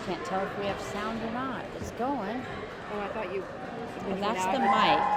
can't tell if we have sound or not. It's going. Oh, I thought you. And that's the mic.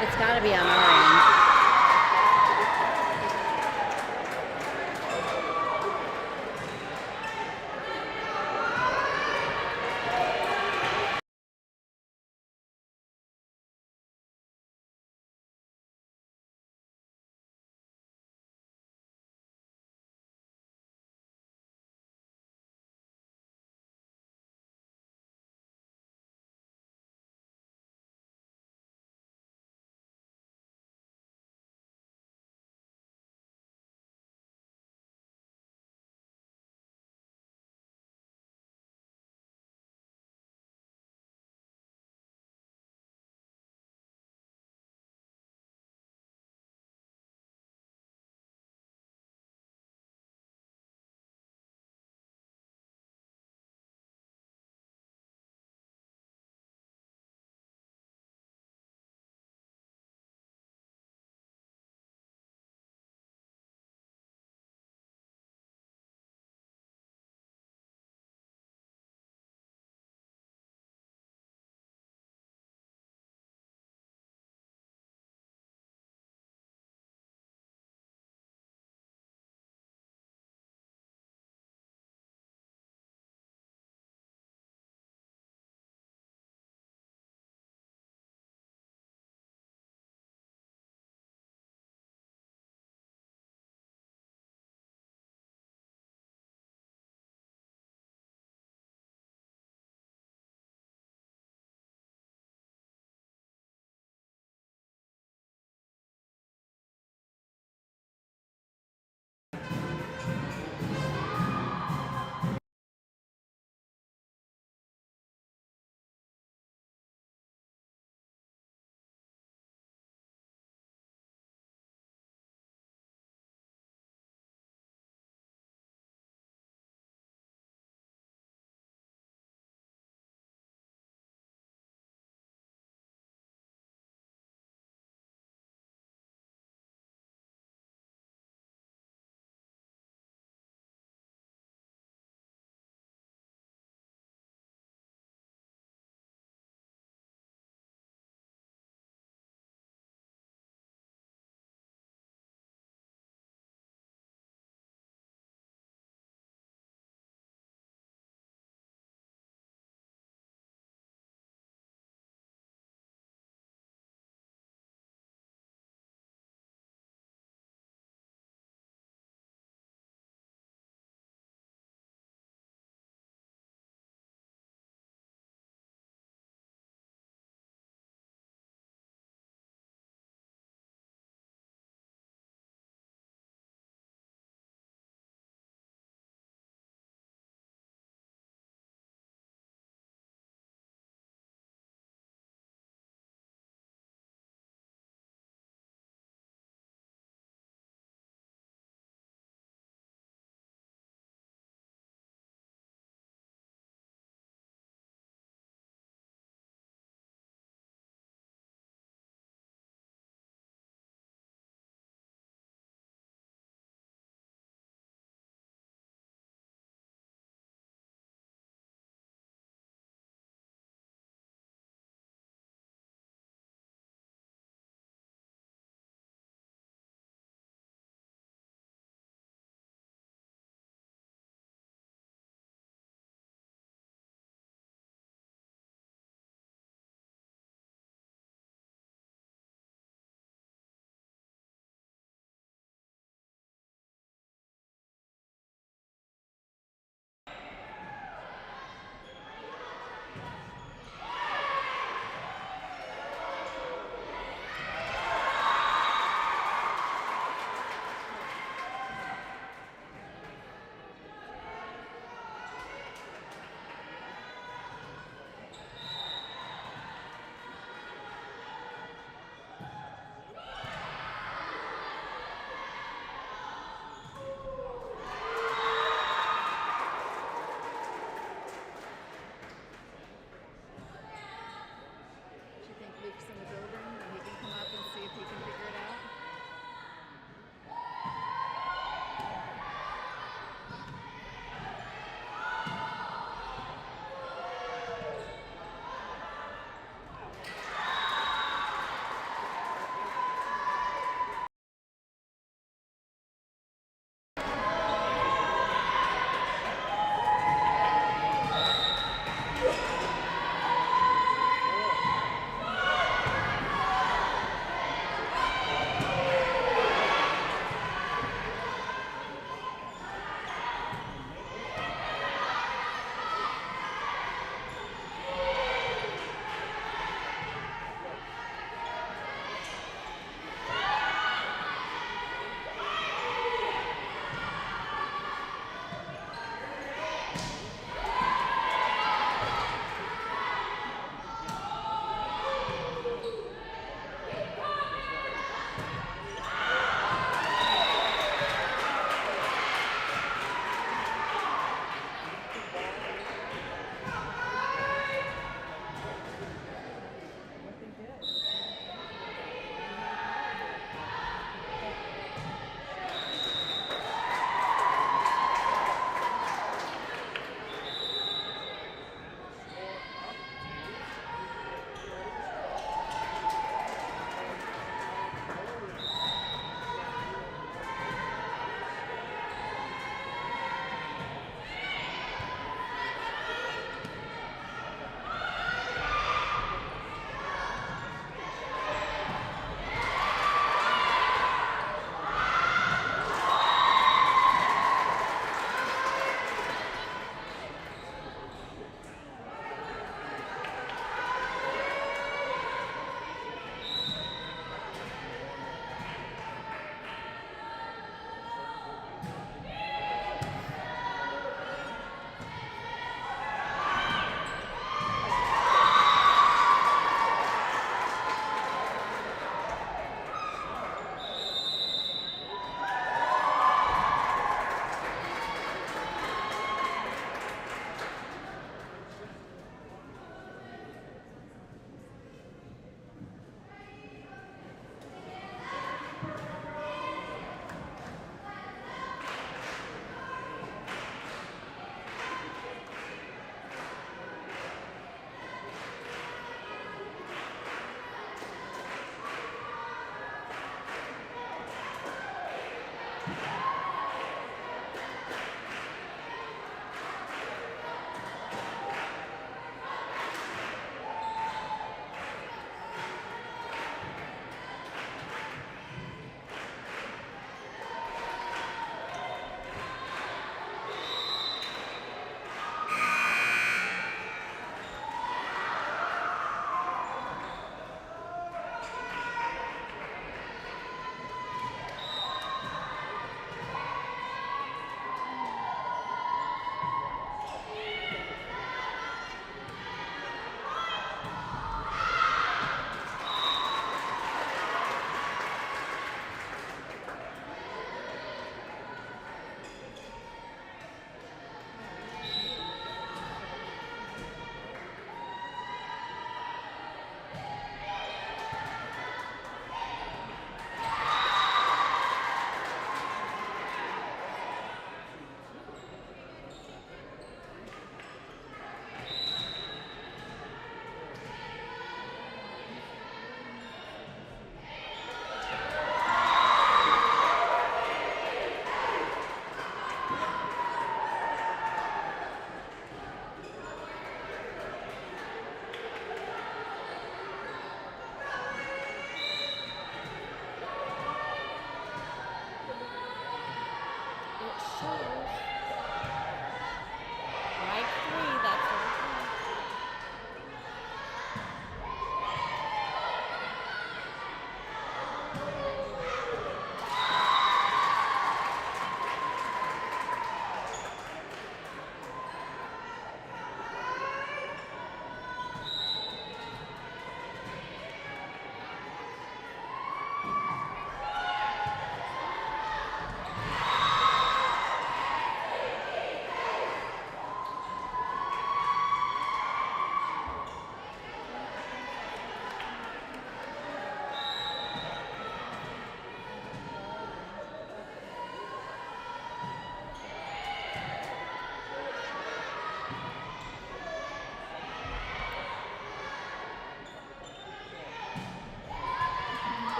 It's got to be on our end.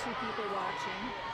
2 people watching.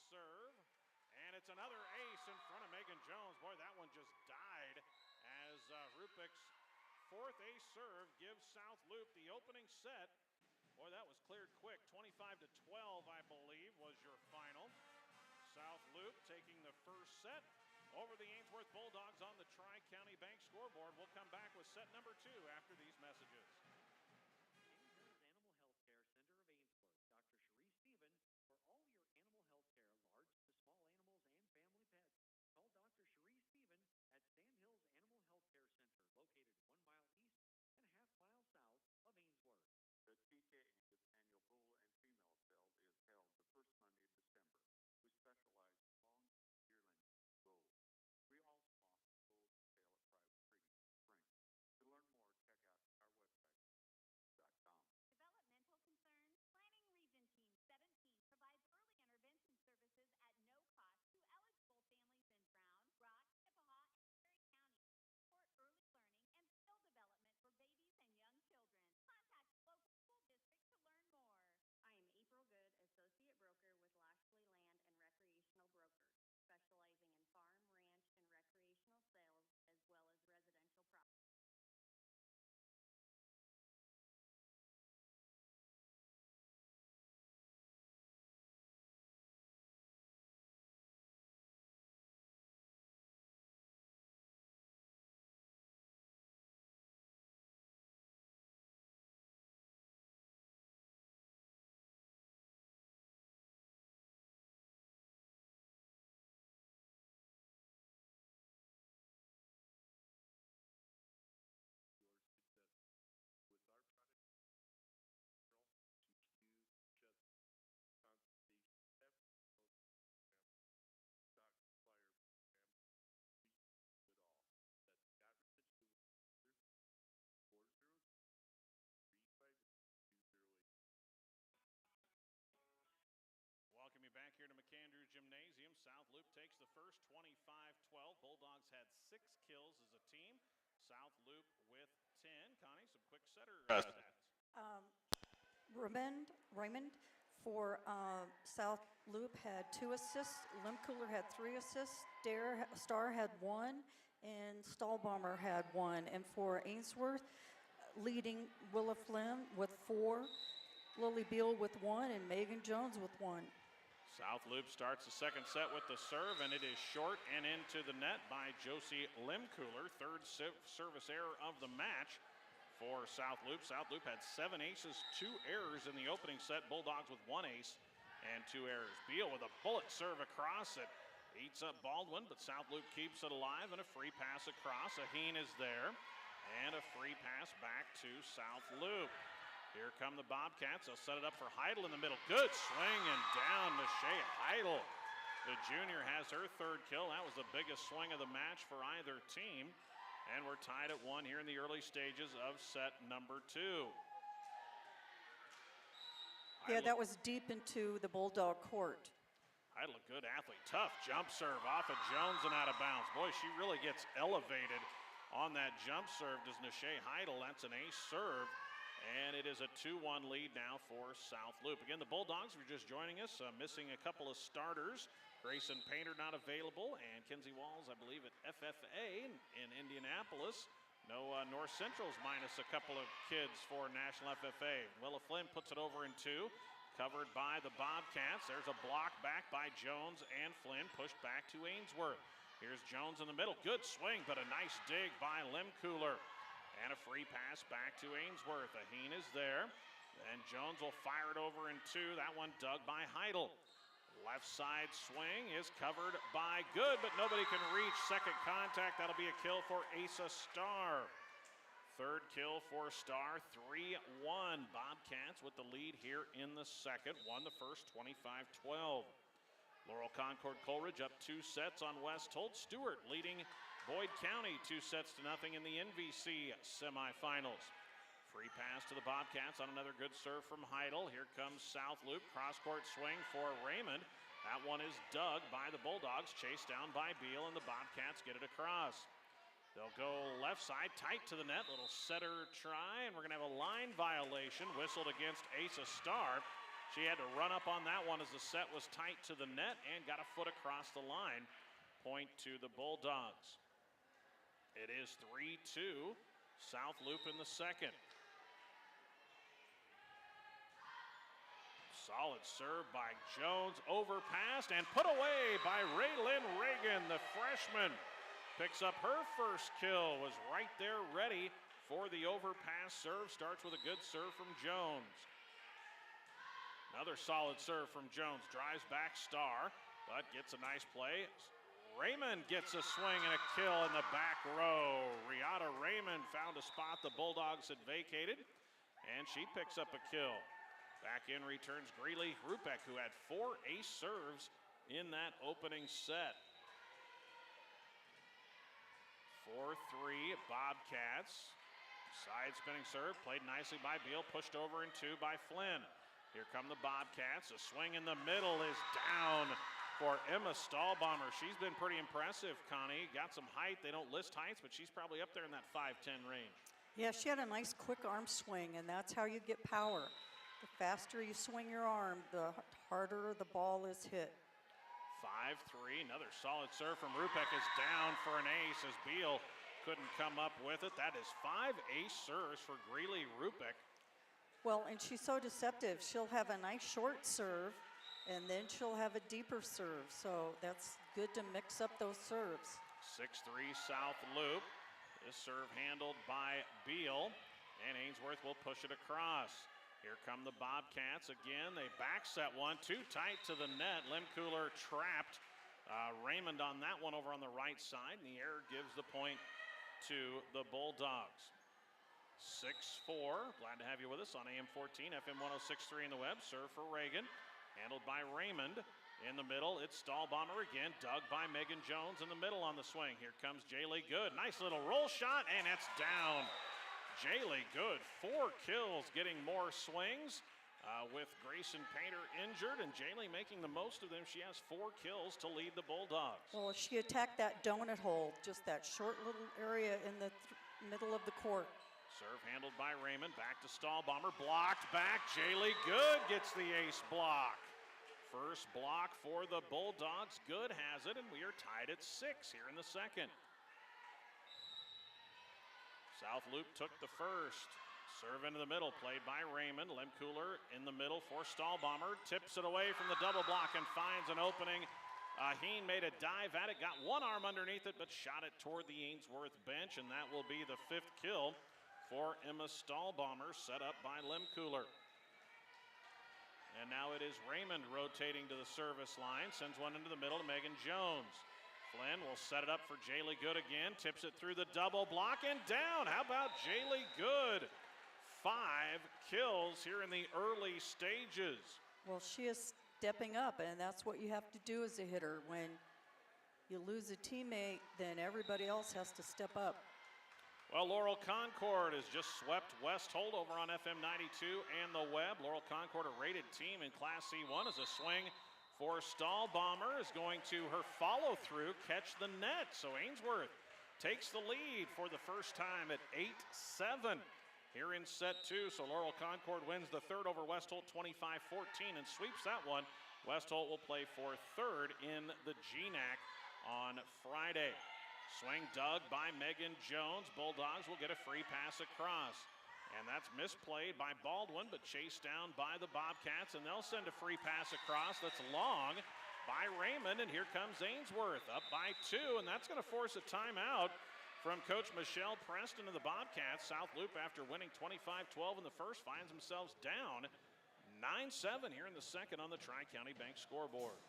serve. And it's another ace in front of Megan Jones. Boy, that one just died as Rupik's fourth ace serve gives South Loop the opening set. Boy, that was cleared quick. 25-12, I believe, was your final. South Loop taking the first set over the Ainsworth Bulldogs on the Tri-County Bank scoreboard. We'll come back with set number 2 after these messages. Ainsworth Animal Health Care Center of Ainsworth. Dr. Cherie Stephen for all your animal health care, large to small animals and family pets. Call Dr. Cherie Stephen at Sandhills Animal Health Care Center, located 1 mile east and a half-mile south of Ainsworth. The TKA's annual bull and female sale is held the first Monday of December. We specialize in long, yearling bulls. We also offer bull sale at private breeding spring. To learn more, check out our website, .com. Developmental concerns? Planning Region Team 17 provides early intervention services at no cost to eligible families in Brown, Rock, Chippewa, and Perry County. Support early learning and skill development for babies and young children. Contact the local school district to learn more. I am April Good, Associate Broker with Lashley Land and Recreational Brokers, specializing in farm, ranch, and recreational sales, as well as residential property. With our product to use just consultation every program, stock supplier program, we do it all. That's got rid of 403-35208. Welcome you back here to McAndrews Gymnasium. South Loop takes the first 25-12. Bulldogs had 6 kills as a team. South Loop with 10. Connie, some quick setter stats. Raymond for South Loop had 2 assists. Loup-Callaway had 3 assists. Star had 1, and Stallbomber had 1. And for Ainsworth, leading Willa Flynn with 4, Lily Beal with 1, and Megan Jones with 1. South Loop starts the second set with the serve, and it is short and into the net by Josie Loup-Callaway. Third service error of the match for South Loop. South Loop had 7 aces, 2 errors in the opening set. Bulldogs with 1 ace and 2 errors. Beal with a bullet serve across it. Eats up Baldwin, but South Loop keeps it alive, and a free pass across. Aheen is there, and a free pass back to South Loop. Here come the Bobcats. They'll set it up for Heidel in the middle. Good swing and down to Shea Heidel. The junior has her 3rd kill. That was the biggest swing of the match for either team. And we're tied at 1 here in the early stages of set number 2. Yeah, that was deep into the Bulldog court. Heidel, a good athlete. Tough jump serve off of Jones and out of bounds. Boy, she really gets elevated on that jump serve. Does Nashay Heidel. That's an ace serve. And it is a 2-1 lead now for South Loop. Again, the Bulldogs, if you're just joining us, missing a couple of starters. Grayson Painter not available, and Kinsey Walls, I believe, at FFA in Indianapolis. No North Central's minus a couple of kids for National FFA. Willa Flynn puts it over in 2, covered by the Bobcats. There's a block back by Jones and Flynn, pushed back to Ainsworth. Here's Jones in the middle. Good swing, but a nice dig by Loup-Callaway. And a free pass back to Ainsworth. Aheen is there. And Jones will fire it over in 2. That one dug by Heidel. Left side swing is covered by Good, but nobody can reach. Second contact. That'll be a kill for Asa Starr. 3rd kill for Starr. 3-1. Bobcats with the lead here in the second. Won the first 25-12. Laurel Concord Coleridge up 2 sets on West Holt. Stewart leading Boyd County 2-0 in the NVC semifinals. Free pass to the Bobcats on another good serve from Heidel. Here comes South Loop. Cross-court swing for Raymond. That one is dug by the Bulldogs. Chased down by Beal, and the Bobcats get it across. They'll go left side, tight to the net. Little setter try, and we're going to have a line violation whistled against Asa Starr. She had to run up on that one as the set was tight to the net and got a foot across the line. Point to the Bulldogs. It is 3-2, South Loop in the second. Solid serve by Jones, overpassed and put away by Raylyn Reagan, the freshman. Picks up her first kill, was right there ready for the overpass serve. Starts with a good serve from Jones. Another solid serve from Jones, drives back Starr, but gets a nice play. Raymond gets a swing and a kill in the back row. Riata Raymond found a spot the Bulldogs had vacated, and she picks up a kill. Back in returns Greeley Rupek, who had 4 ace serves in that opening set. 4-3 Bobcats. Side spinning serve, played nicely by Beal, pushed over in 2 by Flynn. Here come the Bobcats. A swing in the middle is down for Emma Stahlbommer. She's been pretty impressive, Connie. Got some height. They don't list heights, but she's probably up there in that 5'10" range. Yeah, she had a nice quick arm swing, and that's how you get power. The faster you swing your arm, the harder the ball is hit. 5-3, another solid serve from Rupek is down for an ace as Beal couldn't come up with it. That is 5 ace serves for Greeley Rupek. Well, and she's so deceptive. She'll have a nice short serve, and then she'll have a deeper serve. So that's good to mix up those serves. 6-3 South Loop. This serve handled by Beal, and Ainsworth will push it across. Here come the Bobcats again. They back set one, too tight to the net. Lemcooler trapped Raymond on that one over on the right side, and the error gives the point to the Bulldogs. 6-4. Glad to have you with us on AM 14, FM 106.3 in the web. Serve for Reagan, handled by Raymond. In the middle, it's Stahlbommer again, dug by Megan Jones in the middle on the swing. Here comes Jaylee Good. Nice little roll shot, and it's down. Jaylee Good, 4 kills, getting more swings with Grayson Painter injured, and Jaylee making the most of them. She has 4 kills to lead the Bulldogs. Well, she attacked that donut hole, just that short little area in the middle of the court. Serve handled by Raymond, back to Stahlbommer, blocked back. Jaylee Good gets the ace block. First block for the Bulldogs. Good has it, and we are tied at 6 here in the second. South Loop took the first. Serve into the middle, played by Raymond. Lemcooler in the middle for Stahlbommer. Tips it away from the double block and finds an opening. Heen made a dive at it, got one arm underneath it, but shot it toward the Ainsworth bench, and that will be the 5th kill for Emma Stahlbommer, set up by Lemcooler. And now it is Raymond rotating to the service line, sends one into the middle to Megan Jones. Flynn will set it up for Jaylee Good again, tips it through the double block and down. How about Jaylee Good? 5 kills here in the early stages. Well, she is stepping up, and that's what you have to do as a hitter. When you lose a teammate, then everybody else has to step up. Well, Laurel Concord has just swept West Holt over on FM 92 and the web. Laurel Concord, a rated team in Class C1, as a swing for Stahlbommer is going to her follow-through catch the net. So Ainsworth takes the lead for the first time at 8-7 here in set 2. So Laurel Concord wins the third over West Holt 25-14 and sweeps that one. West Holt will play for third in the GNAC on Friday. Swing dug by Megan Jones. Bulldogs will get a free pass across. And that's misplayed by Baldwin, but chased down by the Bobcats, and they'll send a free pass across that's long by Raymond, and here comes Ainsworth up by 2, and that's going to force a timeout from Coach Michelle Preston of the Bobcats. South Loop, after winning 25-12 in the first, finds themselves down 9-7 here in the second on the Tri-County Bank scoreboard.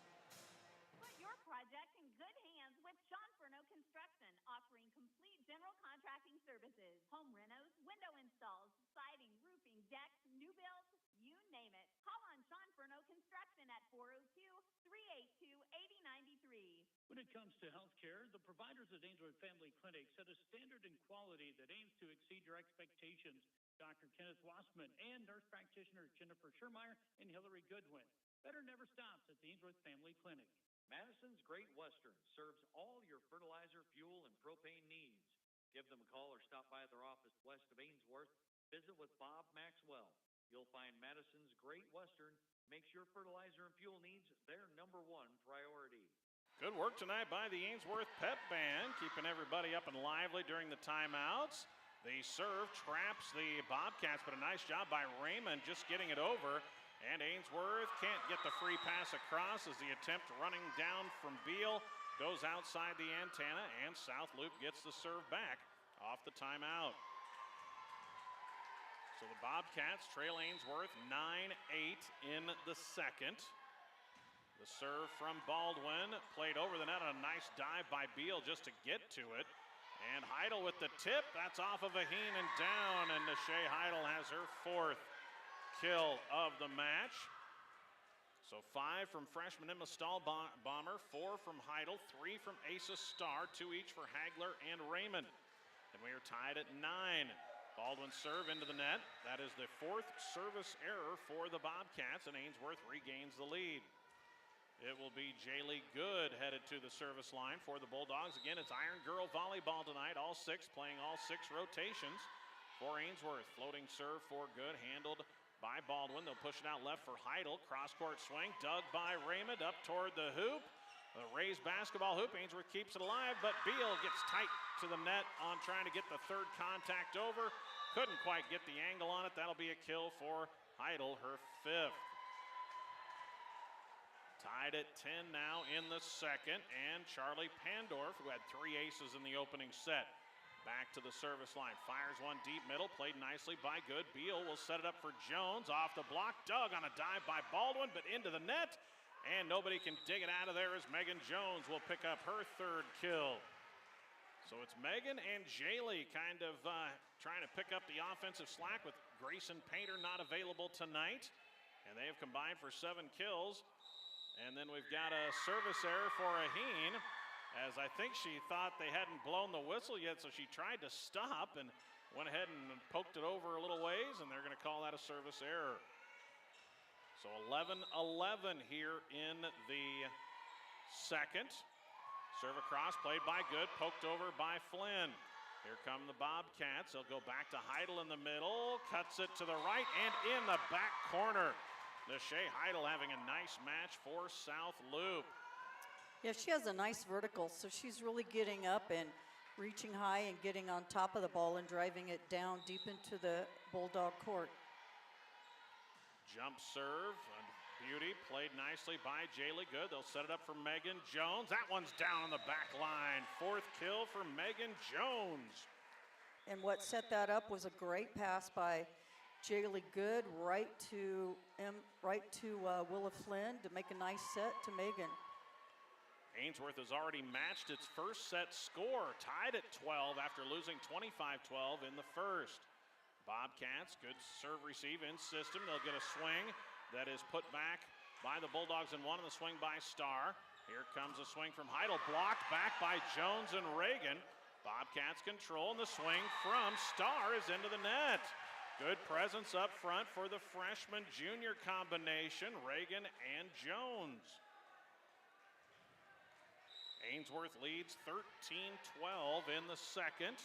Put your project in good hands with Sean Furno Construction, offering complete general contracting services, home renos, window installs, siding, roofing, decks, new builds, you name it. Call on Sean Furno Construction at 402-382-8093. When it comes to healthcare, the providers at Ainsworth Family Clinic set a standard and quality that aims to exceed your expectations. Dr. Kenneth Wassman and nurse practitioners Jennifer Schermeyer and Hillary Goodwin. Better never stops at the Ainsworth Family Clinic. Madison's Great Western serves all your fertilizer, fuel, and propane needs. Give them a call or stop by their office west of Ainsworth. Visit with Bob Maxwell. You'll find Madison's Great Western makes your fertilizer and fuel needs their #1 priority. Good work tonight by the Ainsworth Pep Band, keeping everybody up and lively during the timeouts. The serve traps the Bobcats, but a nice job by Raymond just getting it over. And Ainsworth can't get the free pass across as the attempt running down from Beal goes outside the antenna, and South Loop gets the serve back off the timeout. So the Bobcats trail Ainsworth 9-8 in the second. The serve from Baldwin, played over the net on a nice dive by Beal just to get to it. And Heidel with the tip, that's off of Aheen and down, and Nashay Heidel has her 4th kill of the match. So 5 from freshman Emma Stahlbomber, 4 from Heidel, 3 from Asa Starr, 2 each for Hagler and Raymond. And we are tied at 9. Baldwin serve into the net. That is the 4th service error for the Bobcats, and Ainsworth regains the lead. It will be Jaylee Good headed to the service line for the Bulldogs. Again, it's Iron Girl volleyball tonight, all 6 playing all 6 rotations for Ainsworth. Floating serve for Good, handled by Baldwin. They'll push it out left for Heidel. Cross-court swing, dug by Raymond up toward the hoop. The raised basketball hoop, Ainsworth keeps it alive, but Beal gets tight to the net on trying to get the 3rd contact over. Couldn't quite get the angle on it. That'll be a kill for Heidel, her 5th. Tied at 10 now in the second, and Charlie Pandorf, who had 3 aces in the opening set, back to the service line. Fires one deep middle, played nicely by Good. Beal will set it up for Jones, off the block. Dug on a dive by Baldwin, but into the net, and nobody can dig it out of there as Megan Jones will pick up her 3rd kill. So it's Megan and Jaylee kind of trying to pick up the offensive slack with Grayson Painter not available tonight, and they have combined for 7 kills. And then we've got a service error for Aheen, as I think she thought they hadn't blown the whistle yet, so she tried to stop and went ahead and poked it over a little ways, and they're going to call that a service error. So 11-11 here in the second. Serve across, played by Good, poked over by Flynn. Here come the Bobcats. They'll go back to Heidel in the middle, cuts it to the right and in the back corner. Nashay Heidel having a nice match for South Loop. Yeah, she has a nice vertical, so she's really getting up and reaching high and getting on top of the ball and driving it down deep into the Bulldog court. Jump serve, beauty, played nicely by Jaylee Good. They'll set it up for Megan Jones. That one's down on the back line. 4th kill for Megan Jones. And what set that up was a great pass by Jaylee Good right to Willa Flynn to make a nice set to Megan. Ainsworth has already matched its first set score, tied at 12 after losing 25-12 in the first. Bobcats, good serve receive in system. They'll get a swing that is put back by the Bulldogs in 1, and the swing by Starr. Here comes a swing from Heidel, blocked back by Jones and Reagan. Bobcats control, and the swing from Starr is into the net. Good presence up front for the freshman-junior combination, Reagan and Jones. Ainsworth leads 13-12 in the second.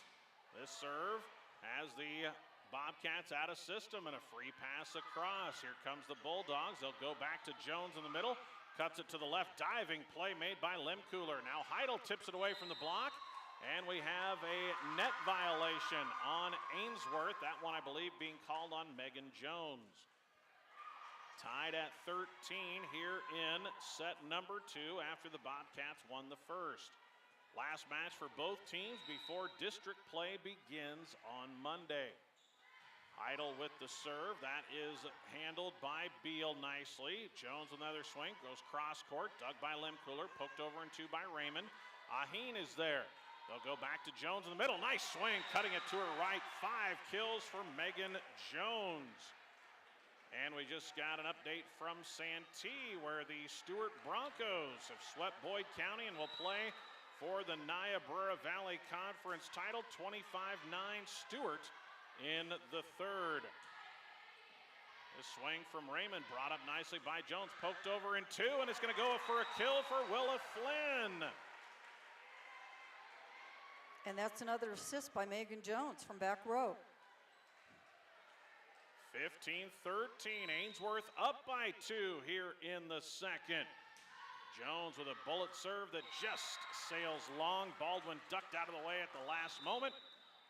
This serve has the Bobcats out of system and a free pass across. Here comes the Bulldogs. They'll go back to Jones in the middle. Cuts it to the left. Diving play made by Loup-Callaway. Now Heidel tips it away from the block. And we have a net violation on Ainsworth. That one, I believe, being called on Megan Jones. Tied at 13 here in set number 2 after the Bobcats won the first. Last match for both teams before district play begins on Monday. Heidel with the serve. That is handled by Beal nicely. Jones with another swing. Goes cross court. Dug by Loup-Callaway. Poked over and 2 by Raymond. Aheen is there. They'll go back to Jones in the middle. Nice swing, cutting it to her right. 5 kills for Megan Jones. And we just got an update from Santee, where the Stewart Broncos have swept Boyd County and will play for the Niobrara Valley Conference title. 25-9 Stewart in the third. The swing from Raymond brought up nicely by Jones. Poked over in 2, and it's going to go for a kill for Willa Flynn. And that's another assist by Megan Jones from back row. 15-13, Ainsworth up by 2 here in the second. Jones with a bullet serve that just sails long. Baldwin ducked out of the way at the last moment.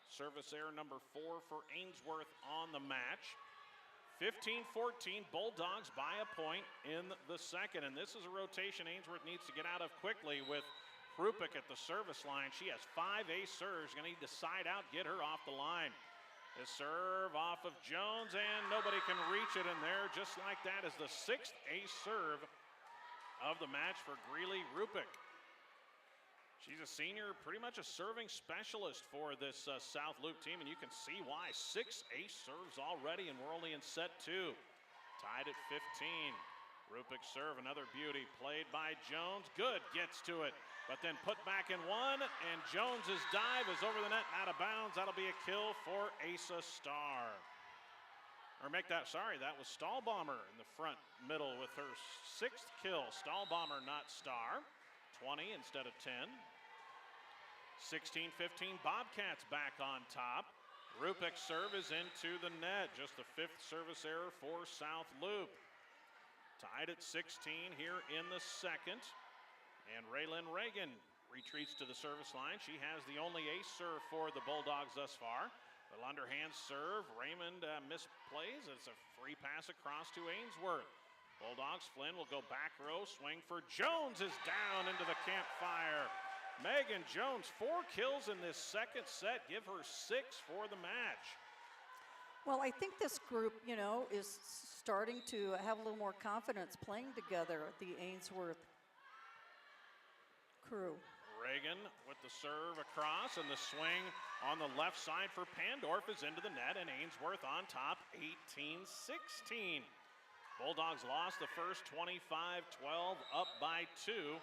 Service error number 4 for Ainsworth on the match. 15-14, Bulldogs by a point in the second. And this is a rotation Ainsworth needs to get out of quickly with Krupik at the service line. She has 5 ace serves. Going to need to side out, get her off the line. The serve off of Jones, and nobody can reach it in there. Just like that is the 6th ace serve of the match for Greeley Rupik. She's a senior, pretty much a serving specialist for this South Loop team, and you can see why. 6 ace serves already, and we're only in set 2. Tied at 15. Rupik serve, another beauty, played by Jones. Good, gets to it, but then put back in 1, and Jones's dive is over the net and out of bounds. That'll be a kill for Asa Starr. Or make that, sorry, that was Stahlbomber in the front middle with her 6th kill. Stahlbomber, not Starr. 20 instead of 10. 16-15, Bobcats back on top. Rupik's serve is into the net. Just the 5th service error for South Loop. Tied at 16 here in the second. And Raylyn Reagan retreats to the service line. She has the only ace serve for the Bulldogs thus far. The underhand serve, Raymond misplays. It's a free pass across to Ainsworth. Bulldogs, Flynn will go back row, swing for Jones is down into the campfire. Megan Jones, 4 kills in this second set, give her 6 for the match. Well, I think this group, you know, is starting to have a little more confidence playing together, the Ainsworth crew. Reagan with the serve across, and the swing on the left side for Pandorf is into the net, and Ainsworth on top, 18-16. Bulldogs lost the first 25-12, up by 2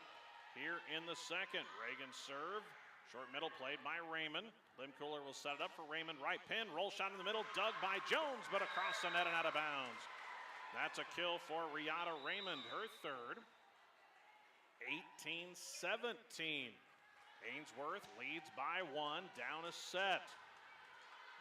here in the second. Reagan serve, short middle played by Raymond. Loup-Callaway will set it up for Raymond, right pin, roll shot in the middle, dug by Jones, but across the net and out of bounds. That's a kill for Riata Raymond, her 3rd. 18-17. Ainsworth leads by 1, down a set.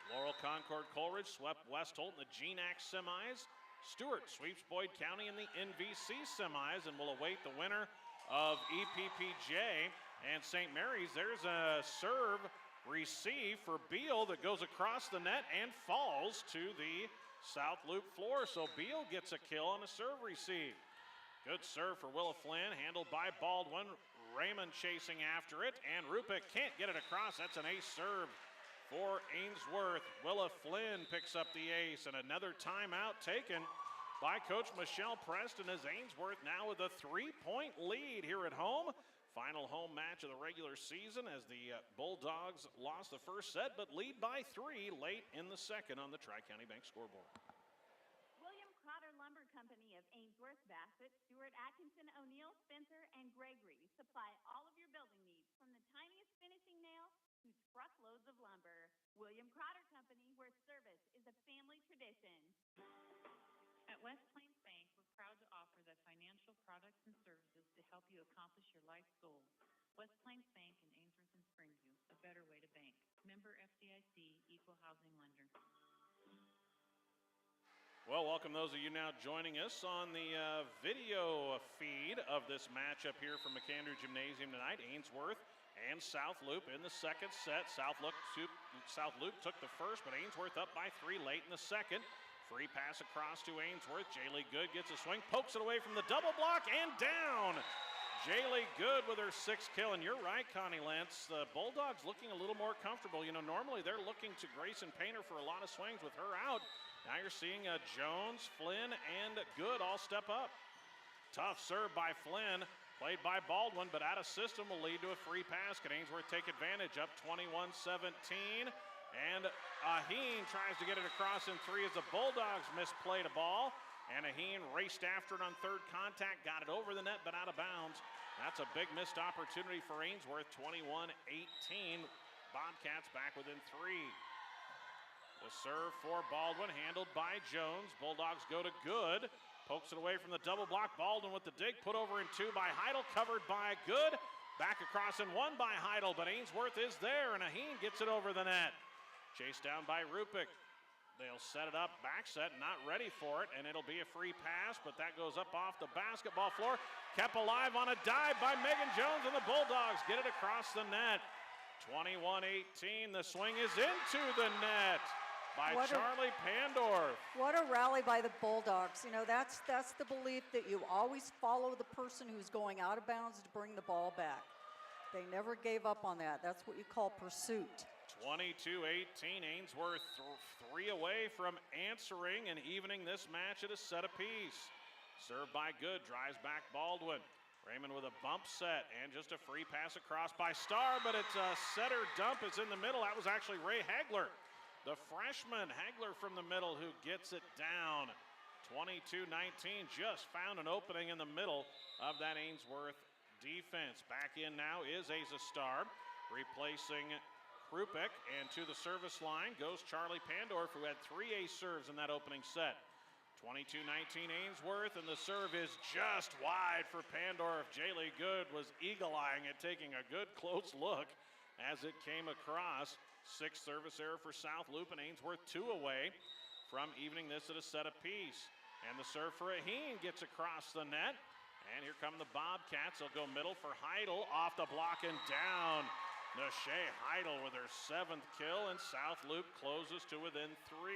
Laurel Concord Coleridge swept Westholt in the GNAC semis. Stewart sweeps Boyd County in the NVC semis, and will await the winner of EPPJ and St. Mary's. There's a serve receive for Beal that goes across the net and falls to the South Loop floor. So Beal gets a kill on a serve receive. Good serve for Willa Flynn, handled by Baldwin. Raymond chasing after it, and Rupik can't get it across. That's an ace serve for Ainsworth. Willa Flynn picks up the ace, and another timeout taken by Coach Michelle Preston as Ainsworth now with a 3-point lead here at home. Final home match of the regular season as the Bulldogs lost the first set, but lead by 3 late in the second on the Tri-County Bank scoreboard. William Crotter Lumber Company of Ainsworth, Bassett, Stewart, Atkinson, O'Neill, Spencer, and Gregory supply all of your building needs, from the tiniest finishing nail to truckloads of lumber. William Crotter Company, where service is a family tradition. At West Plains Bank, we're proud to offer the financial products and services to help you accomplish your life's goals. West Plains Bank in Ainsworth and Springview, a better way to bank. Member FDIC, Equal Housing Lender. Well, welcome those of you now joining us on the video feed of this matchup here from McAndrew Gymnasium tonight. Ainsworth and South Loop in the second set. South Loop took the first, but Ainsworth up by 3 late in the second. Free pass across to Ainsworth. Jaylee Good gets a swing, pokes it away from the double block, and down. Jaylee Good with her 6th kill, and you're right, Connie Lentz. The Bulldogs looking a little more comfortable. You know, normally they're looking to Grayson Painter for a lot of swings with her out. Now you're seeing Jones, Flynn, and Good all step up. Tough serve by Flynn, played by Baldwin, but out of system will lead to a free pass. Can Ainsworth take advantage? Up 21-17. And Aheen tries to get it across in 3 as the Bulldogs misplayed a ball. And Aheen raced after it on 3rd contact, got it over the net, but out of bounds. That's a big missed opportunity for Ainsworth, 21-18. Bobcats back within 3. The serve for Baldwin, handled by Jones. Bulldogs go to Good. Pokes it away from the double block. Baldwin with the dig, put over in 2 by Heidel, covered by Good. Back across in 1 by Heidel, but Ainsworth is there, and Aheen gets it over the net. Chased down by Rupik. They'll set it up, back set, not ready for it, and it'll be a free pass, but that goes up off the basketball floor. Kept alive on a dive by Megan Jones, and the Bulldogs get it across the net. 21-18, the swing is into the net by Charlie Pandorf. What a rally by the Bulldogs. You know, that's the belief that you always follow the person who's going out of bounds to bring the ball back. They never gave up on that. That's what you call pursuit. 22-18, Ainsworth three away from answering and evening this match at a set apiece. Served by Good, drives back Baldwin. Raymond with a bump set and just a free pass across by Starr, but it's a setter dump. It's in the middle. That was actually Ray Hagler, the freshman Hagler from the middle, who gets it down. 22-19, just found an opening in the middle of that Ainsworth defense. Back in now is Asa Starr, replacing Krupek, and to the service line goes Charlie Pandorf, who had 3 ace serves in that opening set. 22-19 Ainsworth, and the serve is just wide for Pandorf. Jaylee Good was eagle-eyeing it, taking a good close look as it came across. 6th service error for South Loop, and Ainsworth 2 away from evening this at a set apiece. And the serve for Aheen gets across the net. And here come the Bobcats. They'll go middle for Heidel, off the block and down. Nashay Heidel with her 7th kill, and South Loop closes to within 3.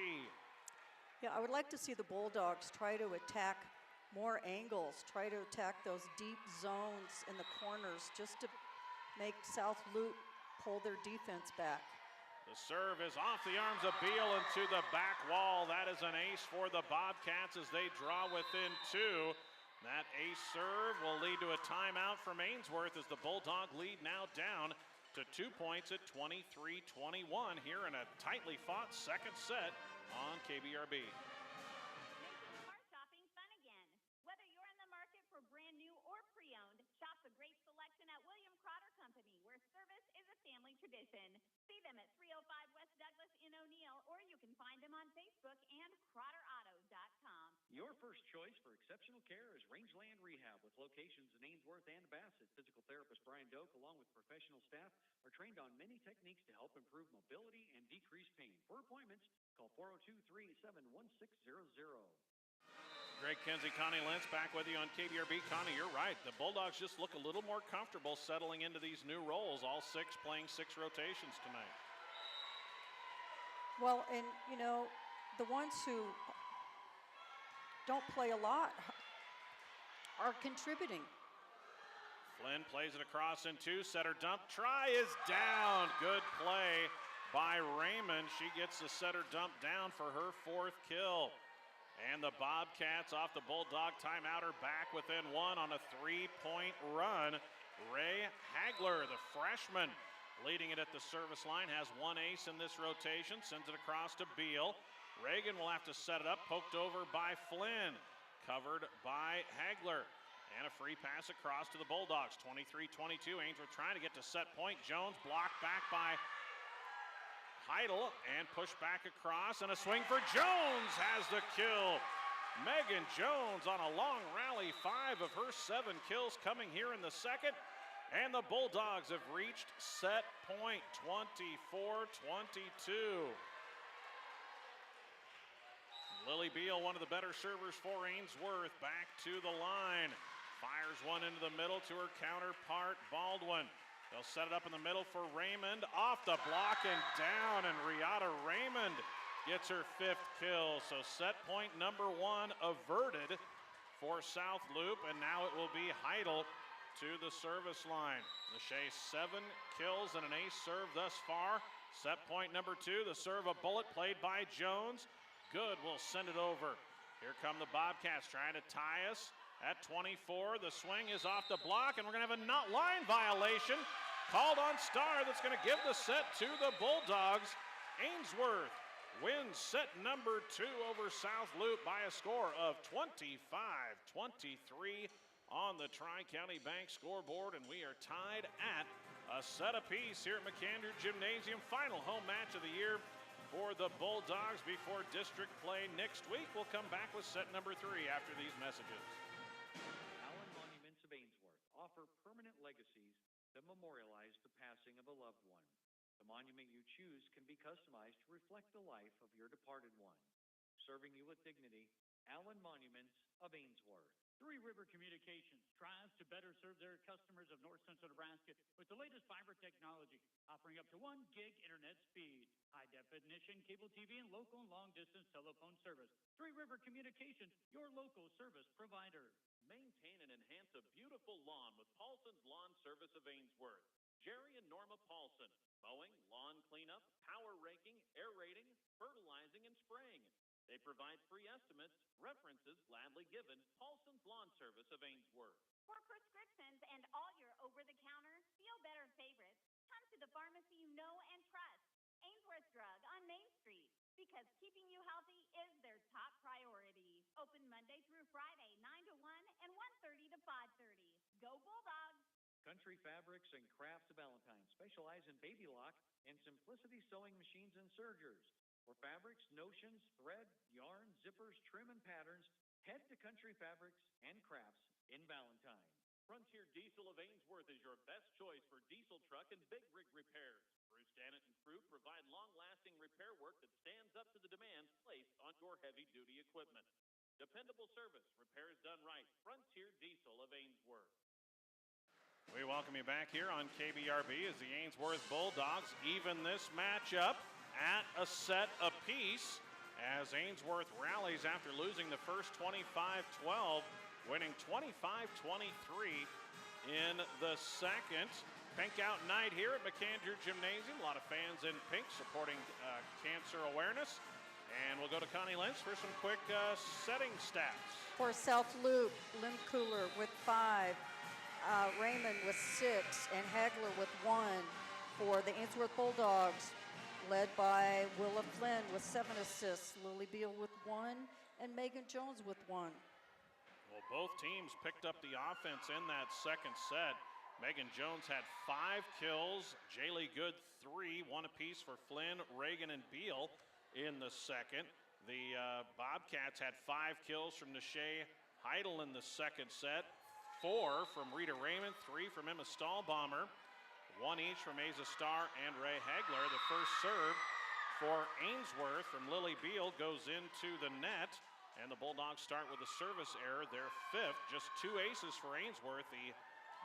Yeah, I would like to see the Bulldogs try to attack more angles, try to attack those deep zones in the corners just to make South Loop pull their defense back. The serve is off the arms of Beal and to the back wall. That is an ace for the Bobcats as they draw within 2. That ace serve will lead to a timeout from Ainsworth as the Bulldog lead now down to 2 points at 23-21 here in a tightly fought second set on KBRB. Making car shopping fun again. Whether you're in the market for brand new or pre-owned, shop the great selection at William Crotter Company, where service is a family tradition. See them at 305 West Douglas in O'Neill, or you can find them on Facebook and CrotterAuto.com. Your first choice for exceptional care is Rangeland Rehab, with locations in Ainsworth and Bassett. Physical therapist Brian Doak, along with professional staff, are trained on many techniques to help improve mobility and decrease pain. For appointments, call 402-387-1600. Greg Kinsey, Connie Lentz back with you on KBRB. Connie, you're right. The Bulldogs just look a little more comfortable settling into these new roles, all 6 playing 6 rotations tonight. Well, and, you know, the ones who don't play a lot are contributing. Flynn plays it across in 2. Setter dump. Try is down. Good play by Raymond. She gets the setter dump down for her 4th kill. And the Bobcats off the Bulldog timeout are back within 1 on a 3-point run. Ray Hagler, the freshman, leading it at the service line, has 1 ace in this rotation, sends it across to Beal. Reagan will have to set it up, poked over by Flynn, covered by Hagler. And a free pass across to the Bulldogs. 23-22, Ainsworth trying to get to set point. Jones blocked back by Heidel and pushed back across, and a swing for Jones has the kill. Megan Jones on a long rally, 5 of her 7 kills coming here in the second, and the Bulldogs have reached set point, 24-22. Lily Beal, one of the better servers for Ainsworth, back to the line. Fires one into the middle to her counterpart, Baldwin. They'll set it up in the middle for Raymond, off the block and down, and Riata Raymond gets her 5th kill. So set point number 1 averted for South Loop, and now it will be Heidel to the service line. Lachey 7 kills and an ace serve thus far. Set point number 2, the serve a bullet played by Jones. Good will send it over. Here come the Bobcats trying to tie us at 24. The swing is off the block, and we're going to have a not line violation called on Starr that's going to give the set to the Bulldogs. Ainsworth wins set number 2 over South Loop by a score of 25-23 on the Tri-County Bank scoreboard, and we are tied at a set apiece here at McAndrew Gymnasium. Final home match of the year for the Bulldogs before district play next week. We'll come back with set number 3 after these messages. Allen Monuments of Ainsworth offer permanent legacies that memorialize the passing of a loved one. The monument you choose can be customized to reflect the life of your departed one. Serving you with dignity, Allen Monuments of Ainsworth. Three River Communications strives to better serve their customers of north central Nebraska with the latest fiber technology, offering up to 1 gig internet speed, high definition cable TV, and local and long distance telephone service. Three River Communications, your local service provider. Maintain and enhance a beautiful lawn with Paulson's Lawn Service of Ainsworth. Jerry and Norma Paulson. Mowing, lawn cleanup, power raking, aerating, fertilizing, and spraying. They provide free estimates, references gladly given. Paulson's Lawn Service of Ainsworth. For prescriptions and all your over-the-counter, feel better favorites, come to the pharmacy you know and trust. Ainsworth Drug on Main Street, because keeping you healthy is their top priority. Open Monday through Friday, 9 to 1 and 1:30 to 5:30. Go Bulldogs! Country Fabrics and Crafts of Valentine specialize in baby lock and simplicity sewing machines and sergers. For fabrics, notions, thread, yarn, zippers, trim, and patterns, head to Country Fabrics and Crafts in Valentine. Frontier Diesel of Ainsworth is your best choice for diesel truck and big rig repairs. Bruce Dannett and crew provide long-lasting repair work that stands up to the demands placed on your heavy-duty equipment. Dependable service, repairs done right. Frontier Diesel of Ainsworth. We welcome you back here on KBRB as the Ainsworth Bulldogs even this matchup at a set apiece as Ainsworth rallies after losing the first 25-12, winning 25-23 in the second. Pink out night here at McAndrew Gymnasium. A lot of fans in pink supporting cancer awareness. And we'll go to Connie Lentz for some quick setting stats. For South Loop, Loup-Callaway with 5, Raymond with 6, and Hagler with 1. For the Ainsworth Bulldogs, led by Willa Flynn with 7 assists, Lily Beal with 1, and Megan Jones with 1. Well, both teams picked up the offense in that second set. Megan Jones had 5 kills, Jaylee Good 3, 1 apiece for Flynn, Reagan, and Beal in the second. The Bobcats had 5 kills from Nashay Heidel in the second set, 4 from Rita Raymond, 3 from Emma Stahlbomber, 1 each from Asa Starr and Ray Hagler. The first serve for Ainsworth from Lily Beal goes into the net, and the Bulldogs start with a service error, their 5th. Just 2 aces for Ainsworth. The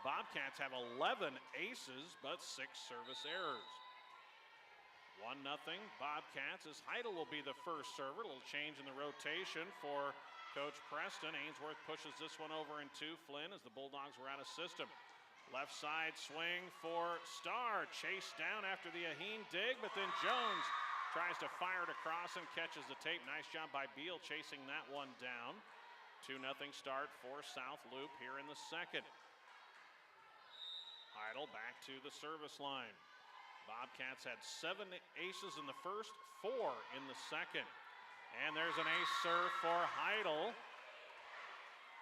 Bobcats have 11 aces, but 6 service errors. 1-0 Bobcats as Heidel will be the first server. A little change in the rotation for Coach Preston. Ainsworth pushes this one over into Flynn as the Bulldogs were out of system. Left side swing for Starr, chased down after the Aheen dig, but then Jones tries to fire it across and catches the tape. Nice job by Beal chasing that one down. 2-0 start for South Loop here in the second. Heidel back to the service line. Bobcats had 7 aces in the first, 4 in the second. And there's an ace serve for Heidel.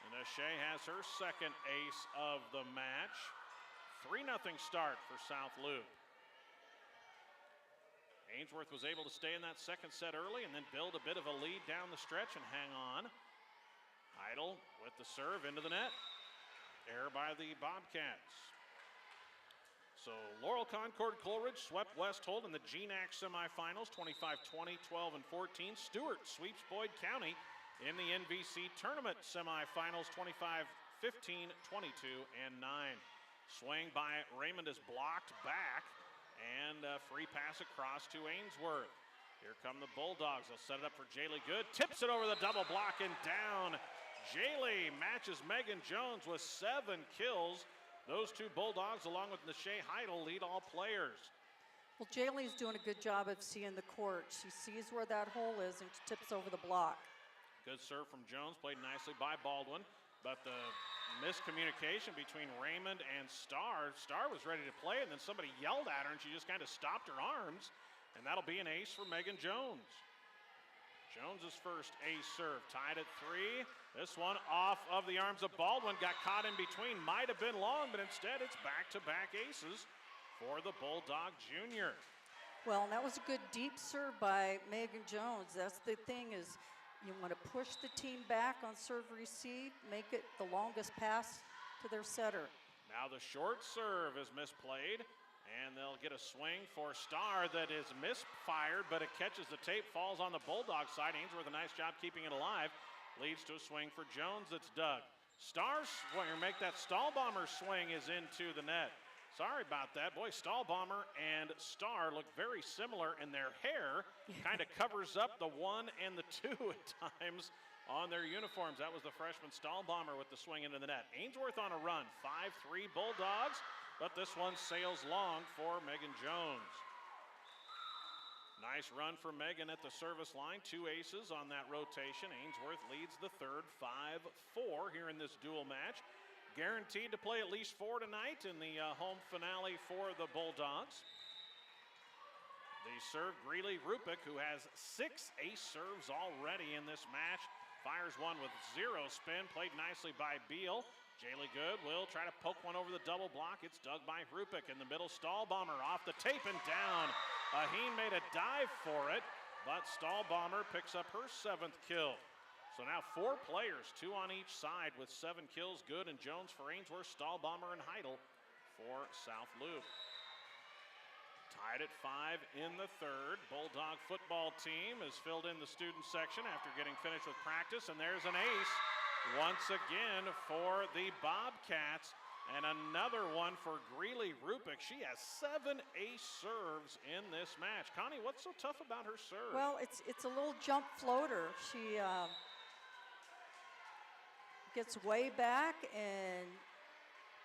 And Nashay has her second ace of the match. 3-0 start for South Loop. Ainsworth was able to stay in that second set early and then build a bit of a lead down the stretch and hang on. Heidel with the serve into the net. Error by the Bobcats. So Laurel Concord Coleridge swept West Holt in the GNAC semifinals, 25-20, 12, and 14. Stewart sweeps Boyd County in the NVC tournament semifinals, 25-15, 22, and 9. Swing by Raymond is blocked back, and a free pass across to Ainsworth. Here come the Bulldogs. They'll set it up for Jaylee Good. Tips it over the double block and down. Jaylee matches Megan Jones with 7 kills. Those 2 Bulldogs, along with Nashay Heidel, lead all players. Well, Jaylee's doing a good job of seeing the court. She sees where that hole is and tips over the block. Good serve from Jones, played nicely by Baldwin, but the miscommunication between Raymond and Starr. Starr was ready to play, and then somebody yelled at her, and she just kind of stopped her arms, and that'll be an ace for Megan Jones. Jones's first ace serve, tied at 3. This one off of the arms of Baldwin, got caught in between, might have been long, but instead it's back-to-back aces for the Bulldog Junior. Well, that was a good deep serve by Megan Jones. That's the thing, is you want to push the team back on serve receive, make it the longest pass to their setter. Now the short serve is misplayed, And they'll get a swing for Starr that is misfired, but it catches the tape, falls on the Bulldog side. Ainsworth, a nice job keeping it alive. Leads to a swing for Jones that's dug. Starr's swinger, make that Stahlbomber swing is into the net. Sorry about that. Boy, Stahlbomber and Starr look very similar, and their hair kind of covers up the 1 and the 2 at times on their uniforms. That was the freshman Stahlbomber with the swing into the net. Ainsworth on a run, 5-3 Bulldogs, but this one sails long for Megan Jones. Nice run for Megan at the service line. 2 aces on that rotation. Ainsworth leads the third, 5-4 here in this dual match. Guaranteed to play at least 4 tonight in the home finale for the Bulldogs. The serve, Greeley Rupick, who has 6 ace serves already in this match. Fires one with 0 spin, played nicely by Beal. Jaylee Good will try to poke one over the double block. It's dug by Rupick in the middle. Stahlbomber off the tape and down. Aheen made a dive for it, but Stahlbomber picks up her 7th kill. So now 4 players, 2 on each side with 7 kills. Good and Jones for Ainsworth, Stahlbomber and Heidel for South Loop. Tied at 5 in the third. Bulldog football team has filled in the student section after getting finished with practice, and there's an ace once again for the Bobcats, and another one for Greeley Rupick. She has 7 ace serves in this match. Connie, what's so tough about her serve? Well, it's a little jump floater. She gets way back and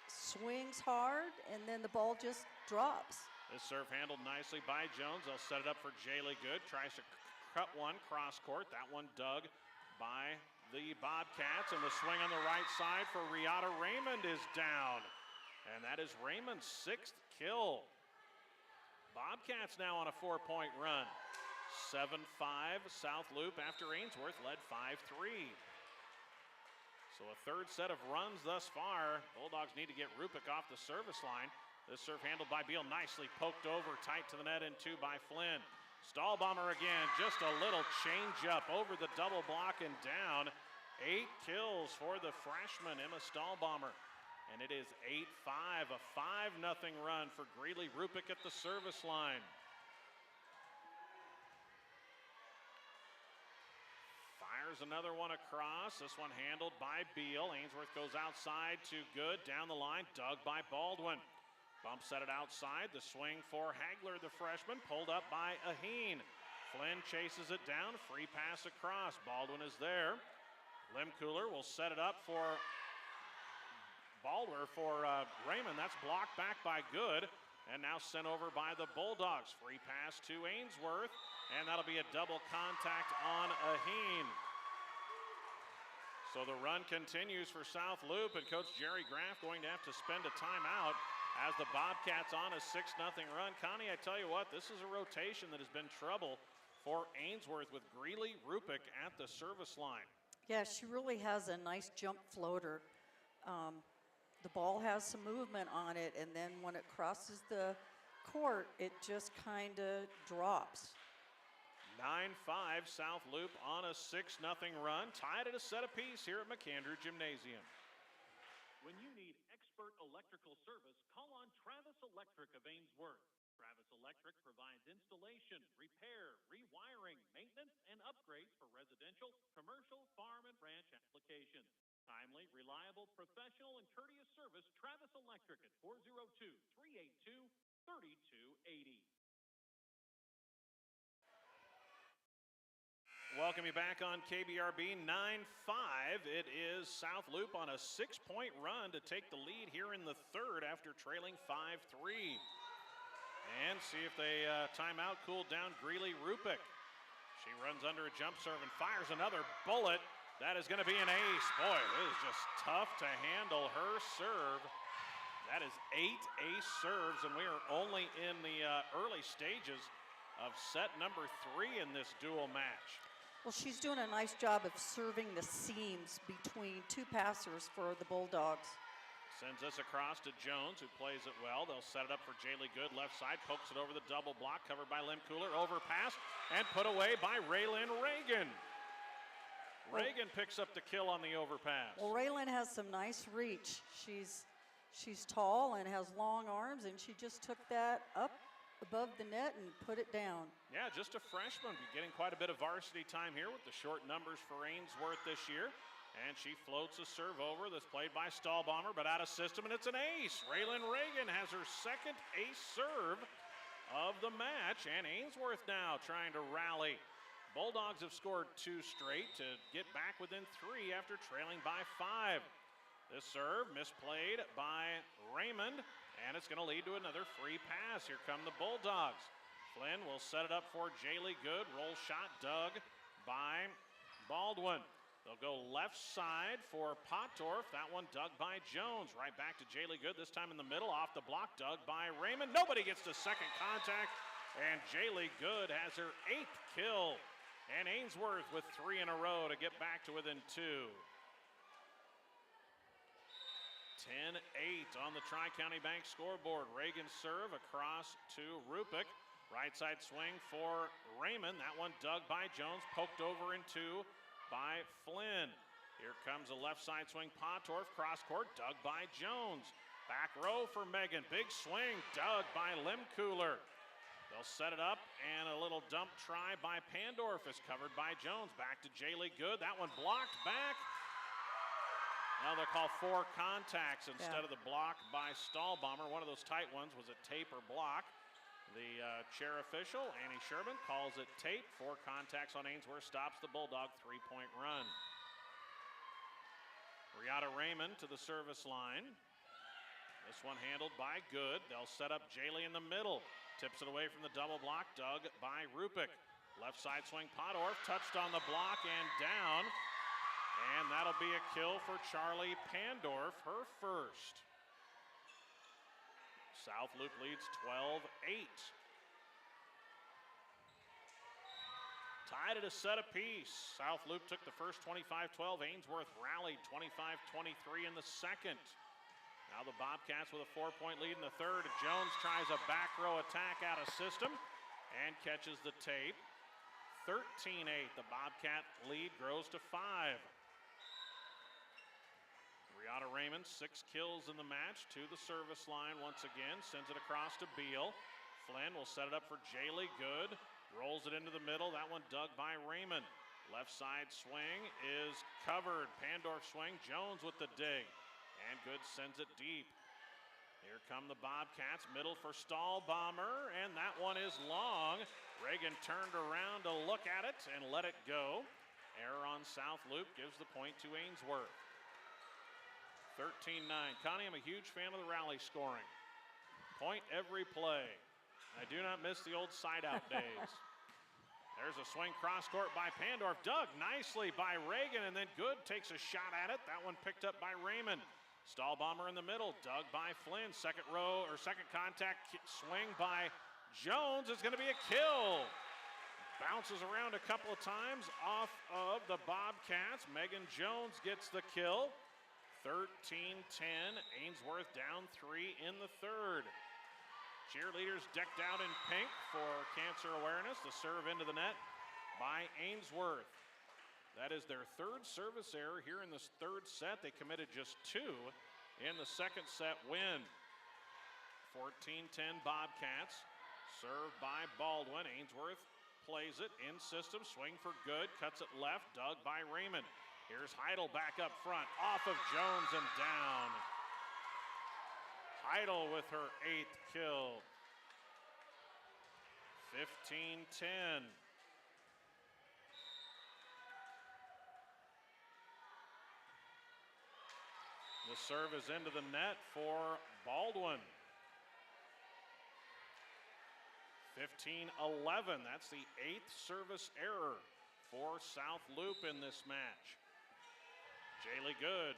swings hard, and then the ball just drops. This serve handled nicely by Jones. They'll set it up for Jaylee Good. Tries to cut one cross court. That one dug by the Bobcats, and the swing on the right side for Riata Raymond is down. And that is Raymond's 6th kill. Bobcats now on a 4-point run. 7-5 South Loop after Ainsworth led 5-3. So a third set of runs thus far. Bulldogs need to get Rupick off the service line. This serve handled by Beal, nicely poked over, tight to the net and 2 by Flynn. Stahlbomber again, just a little change up over the double block and down. 8 kills for the freshman, Emma Stahlbomber. And it is 8-5, a 5-0 run for Greeley Rupick at the service line. Fires another one across. This one handled by Beal. Ainsworth goes outside to Good, down the line, dug by Baldwin. Bump set it outside. The swing for Hagler, the freshman, pulled up by Aheen. Flynn chases it down. Free pass across. Baldwin is there. Loup-Callaway will set it up for Raymond. That's blocked back by Good. And now sent over by the Bulldogs. Free pass to Ainsworth. And that'll be a double contact on Aheen. So the run continues for South Loop, and Coach Jerry Graff going to have to spend a timeout as the Bobcats on a 6-0 run. Connie, I tell you what, this is a rotation that has been trouble for Ainsworth with Greeley Rupick at the service line. Yeah, she really has a nice jump floater. The ball has some movement on it, and then when it crosses the court, it just kind of drops. 9-5 South Loop on a 6-0 run, tied at a set apiece here at McAndrew Gymnasium. When you need expert electrical service, call on Travis Electric of Ainsworth. Travis Electric provides installation, repair, rewiring, maintenance, and upgrades for residential, commercial, farm, and ranch applications. Timely, reliable, professional, and courteous service, Travis Electric at 402-382-3280. Welcome you back on KBRB. 9-5. It is South Loop on a 6-point run to take the lead here in the third after trailing 5-3. And see if they timeout cooled down Greeley Rupick. She runs under a jump serve and fires another bullet. That is going to be an ace. Boy, it is just tough to handle her serve. That is 8 ace serves, and we are only in the early stages of set number 3 in this dual match. Well, she's doing a nice job of serving the seams between 2 passers for the Bulldogs. Sends this across to Jones, who plays it well. They'll set it up for Jaylee Good, left side, pokes it over the double block, covered by Loup-Callaway, overpass, and put away by Raylyn Reagan. Reagan picks up the kill on the overpass. Well, Raylyn has some nice reach. She's She's tall and has long arms, and she just took that up above the net and put it down. Yeah, just a freshman, getting quite a bit of varsity time here with the short numbers for Ainsworth this year. And she floats a serve over that's played by Stahlbomber, but out of system, and it's an ace. Raylan Reagan has her second ace serve of the match, and Ainsworth now trying to rally. Bulldogs have scored 2 straight to get back within 3 after trailing by 5. This serve misplayed by Raymond, and it's going to lead to another free pass. Here come the Bulldogs. Flynn will set it up for Jaylee Good. Roll shot dug by Baldwin. They'll go left side for Pottorff. That one dug by Jones. Right back to Jaylee Good, this time in the middle. Off the block, dug by Raymond. Nobody gets to second contact, and Jaylee Good has her 8th kill. And Ainsworth with 3 in a row to get back to within 2. 10-8 on the Tri-County Bank scoreboard. Reagan serve across to Rupick. Right side swing for Raymond. That one dug by Jones, poked over in 2 by Flynn. Here comes a left side swing. Pottorff cross court, dug by Jones. Back row for Megan. Big swing, dug by Loup-Callaway. They'll set it up, and a little dump try by Pandorf is covered by Jones. Back to Jaylee Good. That one blocked back. Now they'll call 4 contacts instead of the block by Stahlbomber. One of those tight ones was a tape or block. The chair official, Annie Sherman, calls it tape. 4 contacts on Ainsworth stops the Bulldog 3-point run. Riata Raymond to the service line. This one handled by Good. They'll set up Jaylee in the middle. Tips it away from the double block, dug by Rupick. Left side swing, Pottorff touched on the block and down. And that'll be a kill for Charlie Pandorf, her first. South Loop leads 12-8. Tied at a set apiece. South Loop took the first 25-12. Ainsworth rallied 25-23 in the second. Now the Bobcats with a 4-point lead in the third. Jones tries a back row attack out of system and catches the tape. 13-8. The Bobcat lead grows to 5. Riata Raymond, 6 kills in the match to the service line once again. Sends it across to Beal. Flynn will set it up for Jaylee Good. Rolls it into the middle. That one dug by Raymond. Left side swing is covered. Pandorf swing. Jones with the dig. And Good sends it deep. Here come the Bobcats. Middle for Stahlbomber. And that one is long. Reagan turned around to look at it and let it go. Error on South Loop gives the point to Ainsworth. 13-9. Connie, I'm a huge fan of the rally scoring. Point every play. I do not miss the old side-out days. There's a swing cross court by Pandorf. Dug nicely by Reagan, and then Good takes a shot at it. That one picked up by Raymond. Stahlbomber in the middle. Dug by Flynn. Second row, or second contact swing by Jones is going to be a kill. Bounces around a couple of times off of the Bobcats. Megan Jones gets the kill. 13-10, Ainsworth down 3 in the third. Cheerleaders decked out in pink for cancer awareness. The serve into the net by Ainsworth. That is their 3rd service error here in this 3rd set. They committed just 2 in the 2nd set win. 14-10 Bobcats. Served by Baldwin. Ainsworth plays it in system. Swing for Good. Cuts it left. Dug by Raymond. Here's Heidel back up front, off of Jones and down. Heidel with her 8th kill. 15-10. The serve is into the net for Baldwin. 15-11. That's the 8th service error for South Loop in this match. Jaylee Good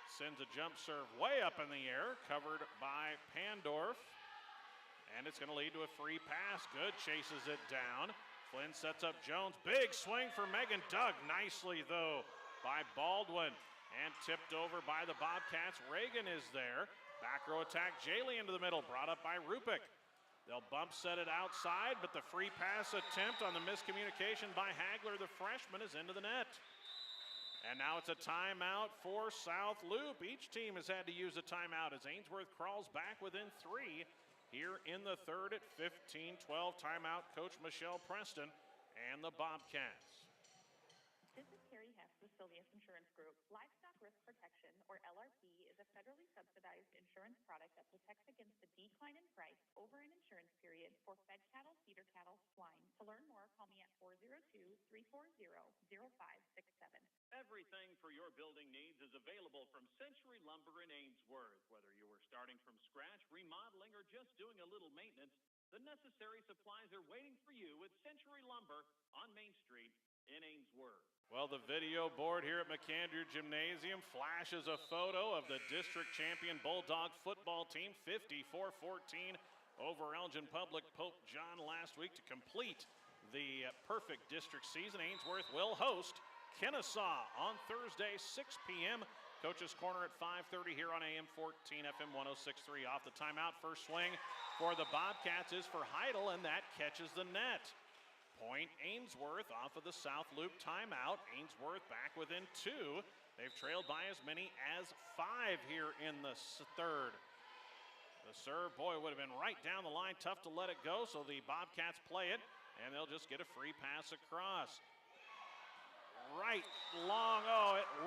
sends a jump serve way up in the air, covered by Pandorf. And it's going to lead to a free pass. Good chases it down. Flynn sets up Jones. Big swing for Megan. Dug nicely, though, by Baldwin. And tipped over by the Bobcats. Reagan is there. Back row attack. Jaylee into the middle. Brought up by Rupick. They'll bump set it outside, but the free pass attempt on the miscommunication by Hagler, the freshman, is into the net. And now it's a timeout for South Loop. Each team has had to use a timeout as Ainsworth crawls back within 3 here in the third at 15-12. Timeout, Coach Michelle Preston and the Bobcats. This is Carrie Hess with Sylvius Insurance Group. Livestock Risk Protection, or LRP, is a federally subsidized insurance product that protects against the decline in price over an insurance period for fed cattle, feeder cattle, swine. To learn more, call me at 402-340-0567. Everything for your building needs is available from Century Lumber in Ainsworth. Whether you were starting from scratch, remodeling, or just doing a little maintenance, the necessary supplies are waiting for you at Century Lumber on Main Street in Ainsworth. Well, the video board here at McAndrew Gymnasium flashes a photo of the district champion Bulldog football team, 54-14 over Elgin Public Pope John last week to complete the perfect district season. Ainsworth will host Kennesaw on Thursday, 6 p.m. Coach's Corner at 5:30 here on AM 14, FM 106.3. Off the timeout, first swing for the Bobcats is for Heidel, and that catches the net. Point Ainsworth off of the South Loop timeout. Ainsworth back within 2. They've trailed by as many as 5 here in the third. The serve, boy, would have been right down the line. Tough to let it go, so the Bobcats play it, and they'll just get a free pass across. Right long,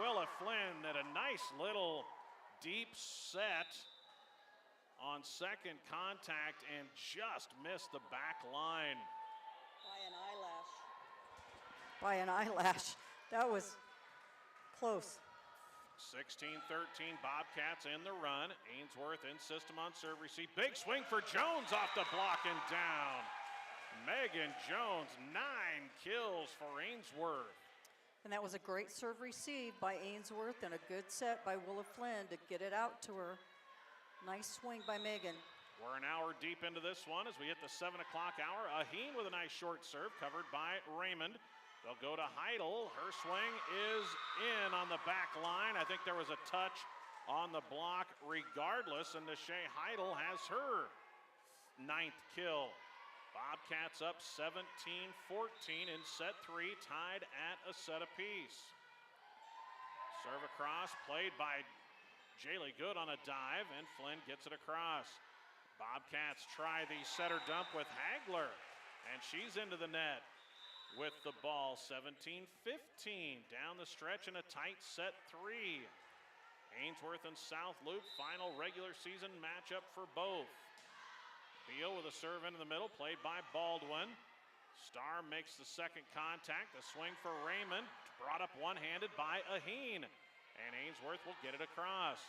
Willa Flynn at a nice little deep set on second contact and just missed the back line. By an eyelash. That was close. 16-13, Bobcats in the run. Ainsworth in system on serve receive. Big swing for Jones off the block and down. Megan Jones, 9 kills for Ainsworth. And that was a great serve receive by Ainsworth and a good set by Willa Flynn to get it out to her. Nice swing by Megan. We're an hour deep into this one as we hit the 7 o'clock hour. Aheen with a nice short serve covered by Raymond. They'll go to Heidel. Her swing is in on the back line. I think there was a touch on the block regardless, and Nashay Heidel has her 9th kill. Bobcats up 17-14 in set 3, tied at a set apiece. Serve across, played by Jaylee Good on a dive, and Flynn gets it across. Bobcats try the setter dump with Hagler, and she's into the net with the ball. 17-15 down the stretch in a tight set 3. Ainsworth and South Loop, final regular season matchup for both. Beal with a serve into the middle, played by Baldwin. Starr makes the second contact. A swing for Raymond, brought up one-handed by Aheen. And Ainsworth will get it across.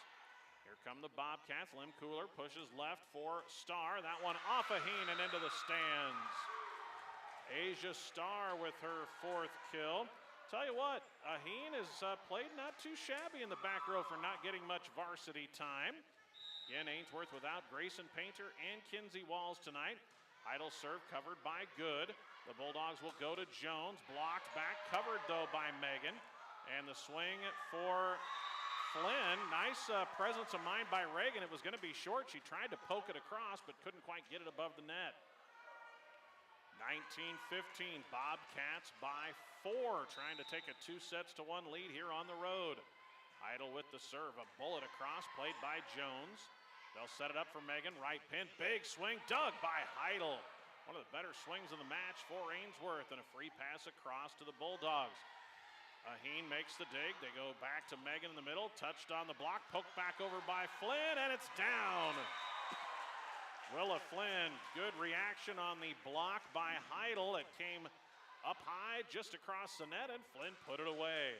Here come the Bobcats. Lim Cooler pushes left for Starr. That one off Aheen and into the stands. Asia Starr with her 4th kill. Tell you what, Aheen has played not too shabby in the back row for not getting much varsity time. Again, Ainsworth without Grayson Painter and Kinsey Walls tonight. Heidel serve covered by Good. The Bulldogs will go to Jones. Blocked back, covered though by Megan. And the swing for Flynn. Nice presence of mind by Reagan. It was going to be short. She tried to poke it across, but couldn't quite get it above the net. 19-15, Bobcats by 4, trying to take a 2-1 lead here on the road. Heidel with the serve, a bullet across, played by Jones. They'll set it up for Megan, right pin, big swing, dug by Heidel. One of the better swings of the match for Ainsworth, and a free pass across to the Bulldogs. Aheen makes the dig, they go back to Megan in the middle, touched on the block, poked back over by Flynn, and it's down. Willa Flynn, good reaction on the block by Heidel. It came up high just across the net, and Flynn put it away.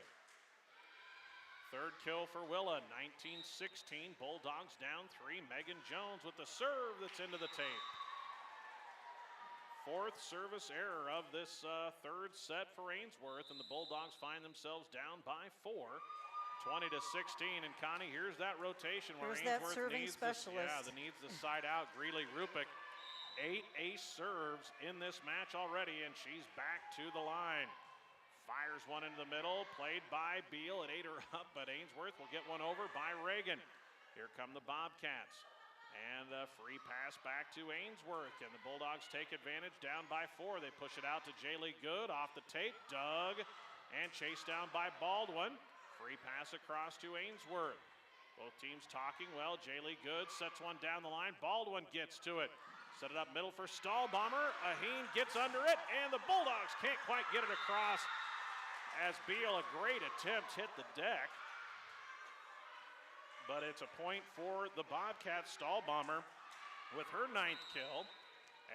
3rd kill for Willa, 19-16. Bulldogs down 3. Megan Jones with the serve that's into the tape. 4th service error of this 3rd set for Ainsworth, and the Bulldogs find themselves down by 4. 20-16, and Connie, here's that rotation where Here's that Ainsworth serving needs specialist. needs the side out. Greeley Rupick, 8 ace serves in this match already, and she's back to the line. Fires one into the middle, played by Beal. It ate her up, but Ainsworth will get one over by Reagan. Here come the Bobcats. And a free pass back to Ainsworth. And the Bulldogs take advantage, down by 4. They push it out to Jaylee Good, off the tape, dug, and chased down by Baldwin. Free pass across to Ainsworth. Both teams talking well. Jaylee Good sets one down the line. Baldwin gets to it. Set it up middle for Stahlbomber. Aheen gets under it, and the Bulldogs can't quite get it across as Beal, a great attempt, hit the deck. But it's a point for the Bobcats. Stahlbomber with her 9th kill,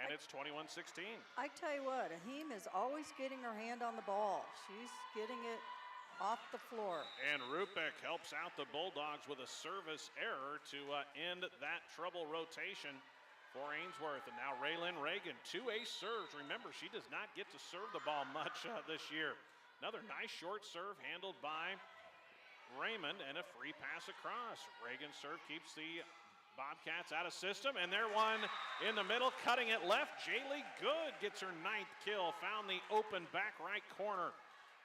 and it's 21-16. I tell you what, Aheen is always getting her hand on the ball. She's getting it off the floor. And Rupek helps out the Bulldogs with a service error to end that trouble rotation for Ainsworth. And now Raylyn Reagan, 2 ace serves. Remember, she does not get to serve the ball much this year. Another nice short serve handled by Raymond and a free pass across. Reagan's serve keeps the Bobcats out of system, and there one in the middle, cutting it left. Jaylee Good gets her 9th kill, found the open back right corner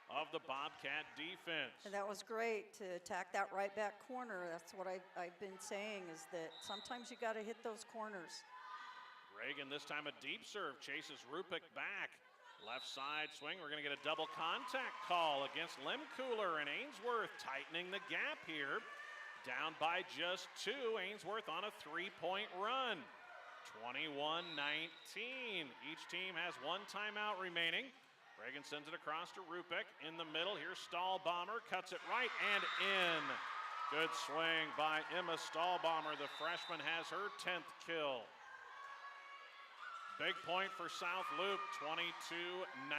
of the Bobcat defense. And that was great to attack that right back corner. That's what I've been saying, is that sometimes you got to hit those corners. Reagan this time a deep serve, chases Rupek back. Left side swing, we're gonna get a double contact call against Loup-Callaway, and Ainsworth tightening the gap here. Down by just 2, Ainsworth on a 3-point run. 21-19, each team has 1 timeout remaining. Reagan sends it across to Rupek in the middle. Here's Stahlbomber, cuts it right and in. Good swing by Emma Stahlbomber. The freshman has her 10th kill. Big point for South Loop, 22-19.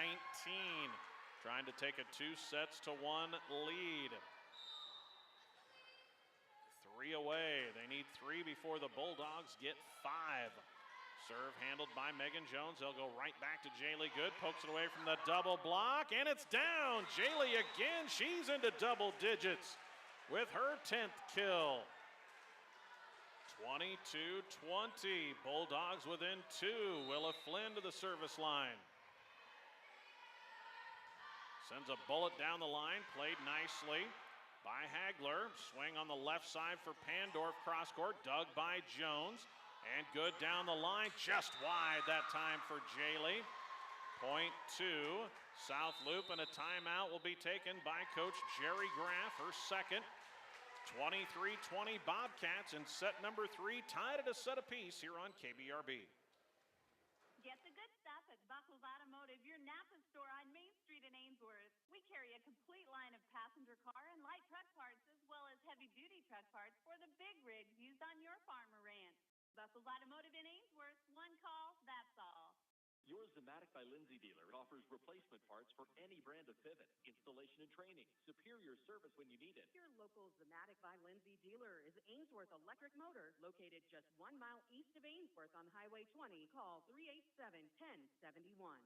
Trying to take a 2-1 lead. 3 away. They need 3 before the Bulldogs get 5. Serve handled by Megan Jones. They'll go right back to Jaylee Good. Pokes it away from the double block, and it's down. Jaylee again. She's into double digits with her 10th kill. 22-20. Bulldogs within 2. Willa Flynn to the service line. Sends a bullet down the line. Played nicely by Hagler. Swing on the left side for Pandorf. Cross court. Dug by Jones. And Good down the line, just wide that time for Jaylee. Point 2, South Loop, and a timeout will be taken by Coach Jerry Graff, her second. 23-20 Bobcats in set number 3, tied at a set apiece here on KBRB. Get the good stuff at Buckles Automotive, your Napa store on Main Street in Ainsworth. We carry a complete line of passenger car and light truck parts, as well as heavy-duty truck parts for the big rigs used on your farm or ranch. Buckles Automotive in Ainsworth, 1 call, that's all. Your Zamatic by Lindsay dealer offers replacement parts for any brand of pivot, installation and training, superior service when you need it. Your local Zamatic by Lindsay dealer is Ainsworth Electric Motor, located just 1 mile east of Ainsworth on Highway 20. Call 387-1071.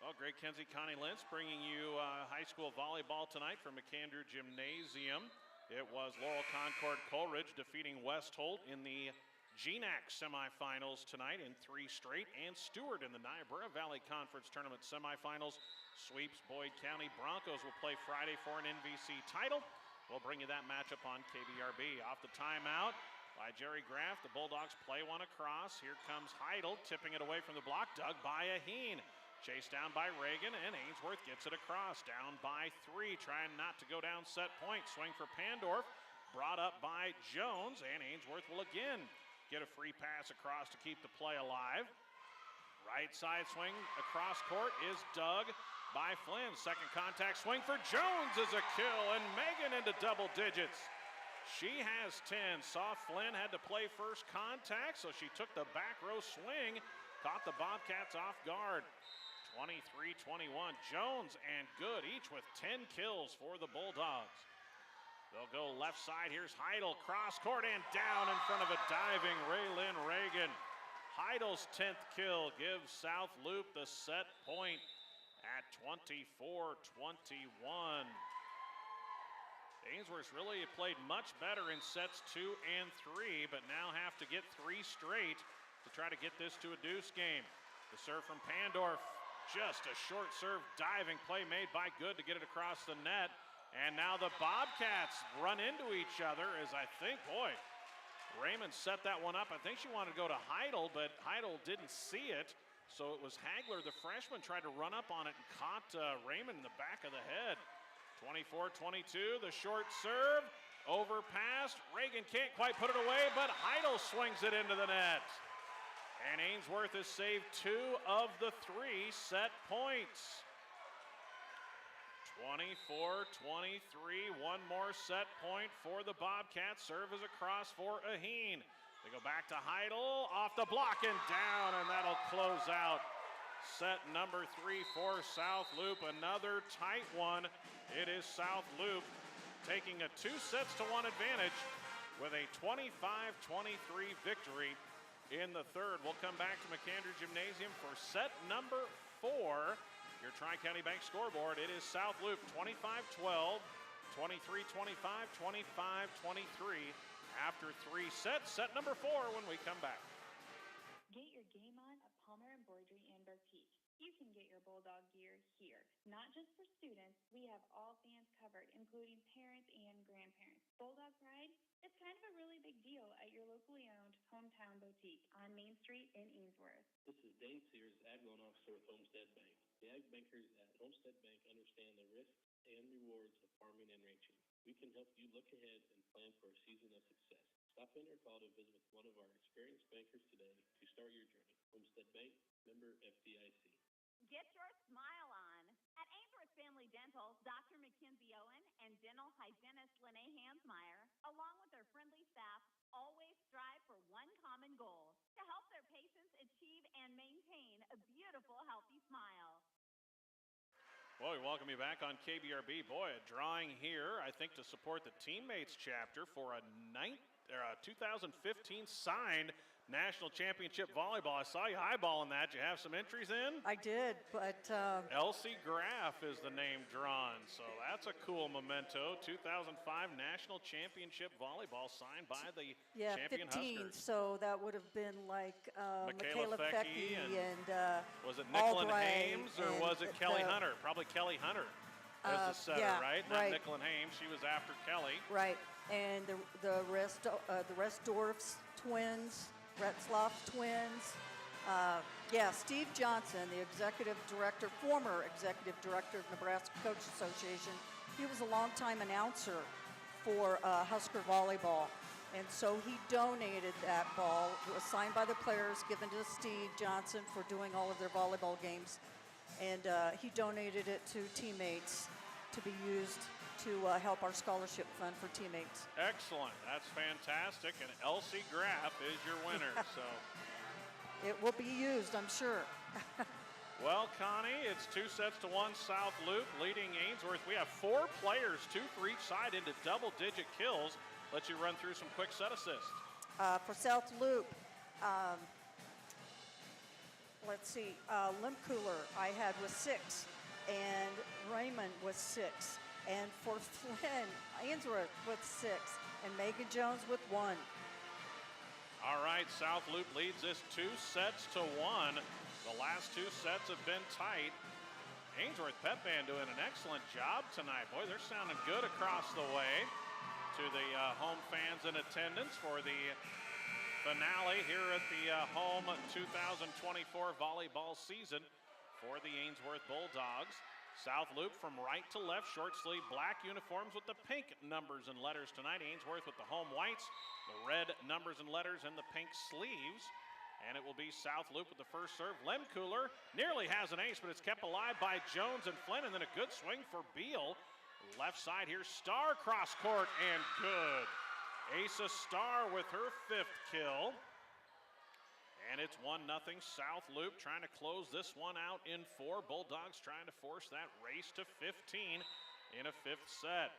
Well, Greg Kenzie, Connie Lentz bringing you high school volleyball tonight from McAndrew Gymnasium. It was Laurel Concord Coleridge defeating West Holt in the GNAC semifinals tonight in 3 straight, and Stewart in the Niobrara Valley Conference Tournament semifinals. Sweeps Boyd County. Broncos will play Friday for an NVC title. We'll bring you that matchup on KBRB. Off the timeout by Jerry Graff, the Bulldogs play one across. Here comes Heidel, tipping it away from the block, dug by Aheen. Chased down by Reagan, and Ainsworth gets it across. Down by 3, trying not to go down set point. Swing for Pandorf, brought up by Jones, and Ainsworth will again get a free pass across to keep the play alive. Right side swing across court is dug by Flynn. Second contact swing for Jones is a kill, and Megan into double digits. She has 10. Saw Flynn had to play first contact, so she took the back row swing, caught the Bobcats off guard. 23-21, Jones and Good, each with 10 kills for the Bulldogs. They'll go left side, here's Heidel, cross court and down in front of a diving Raylyn Reagan. Heidel's 10th kill gives South Loop the set point at 24-21. Ainsworth really played much better in sets 2 and 3, but now have to get 3 straight to try to get this to a deuce game. The serve from Pandorf. Just a short serve diving play made by Good to get it across the net. And now the Bobcats run into each other as I think, boy, Raymond set that one up. I think she wanted to go to Heidel, but Heidel didn't see it. So it was Hagler, the freshman, tried to run up on it and caught Raymond in the back of the head. 24-22, the short serve, overpassed. Reagan can't quite put it away, but Heidel swings it into the net. And Ainsworth has saved 2 of the 3 set points. 24-23, one more set point for the Bobcats. Serve is across for Aheen. They go back to Heidel, off the block and down, and that'll close out set number 3 for South Loop. Another tight one. It is South Loop taking a 2-1 advantage with a 25-23 victory in the third. We'll come back to McAndrew Gymnasium for set number 4. Your Tri-County Bank scoreboard, it is South Loop 25-12, 23-25, 25-23 after 3 sets. Set number 4 when we come back. Get your game on at Palmer Embroidery and Boutique. You can get your Bulldog gear here. Not just for students, we have all fans covered, including parents and grandparents. Bulldog Pride, it's kind of a really big deal at your locally owned hometown boutique on Main Street in Ainsworth. This is Dane Sears, Ag Loan Officer with Homestead Bank. The ag bankers at Homestead Bank understand the risks and rewards of farming and ranching. We can help you look ahead and plan for a season of success. Stop in or call to visit with one of our experienced bankers today to start your journey. Homestead Bank, member FDIC. Get your smile on. At Ainsworth Family Dental, Dr. Mackenzie Owen and dental hygienist Lene Hansmeyer, along with their friendly staff, always strive for one common goal: to help their patients achieve and maintain a beautiful, healthy smile. Well, we welcome you back on KBRB. Boy, a drawing here, I think, to support the Teammates chapter for a 2015 signed National Championship Volleyball. I saw you eyeballing that. Did you have some entries in? I did, but Elsie Graff is the name drawn, so that's a cool memento. 2005 National Championship Volleyball signed by the champion 15. Huskers. So that would have been like Michaela Fecky and was it Nicklin Albright Hames or was it Kelly Hunter? Probably Kelly Hunter as the setter, right? Not Nicklin Hames. She was after Kelly. Right, and the Restdorf's twins, Retzloff twins. Steve Johnson, the former executive director of Nebraska Coach Association. He was a longtime announcer for Husker Volleyball. And so he donated that ball. It was signed by the players, given to Steve Johnson for doing all of their volleyball games. And he donated it to Teammates to be used to help our scholarship fund for Teammates. Excellent. That's fantastic. And Elsie Graff is your winner. So it will be used, I'm sure. Well, Connie, it's 2-1 South Loop leading Ainsworth. We have 4 players, 2 for each side, into double-digit kills. Let you run through some quick set assists. For South Loop, let's see, Loup-Callaway I had with 6, and Raymond with 6. And for Flynn, Ainsworth with 6, and Megan Jones with 1. All right, South Loop leads this 2-1. The last 2 sets have been tight. Ainsworth Pep Band doing an excellent job tonight. Boy, they're sounding good across the way. To the home fans in attendance for the finale here at the home 2024 volleyball season for the Ainsworth Bulldogs. South Loop from right to left, short sleeve black uniforms with the pink numbers and letters tonight. Ainsworth with the home whites, the red numbers and letters and the pink sleeves. And it will be South Loop with the first serve. Loup-Callaway nearly has an ace, but it's kept alive by Jones and Flynn, and then a good swing for Beal. Left side here, Starr cross court, and good. Asa Starr with her 5th kill. And it's 1-0 South Loop, trying to close this one out in 4. Bulldogs trying to force that race to 15 in a 5th set.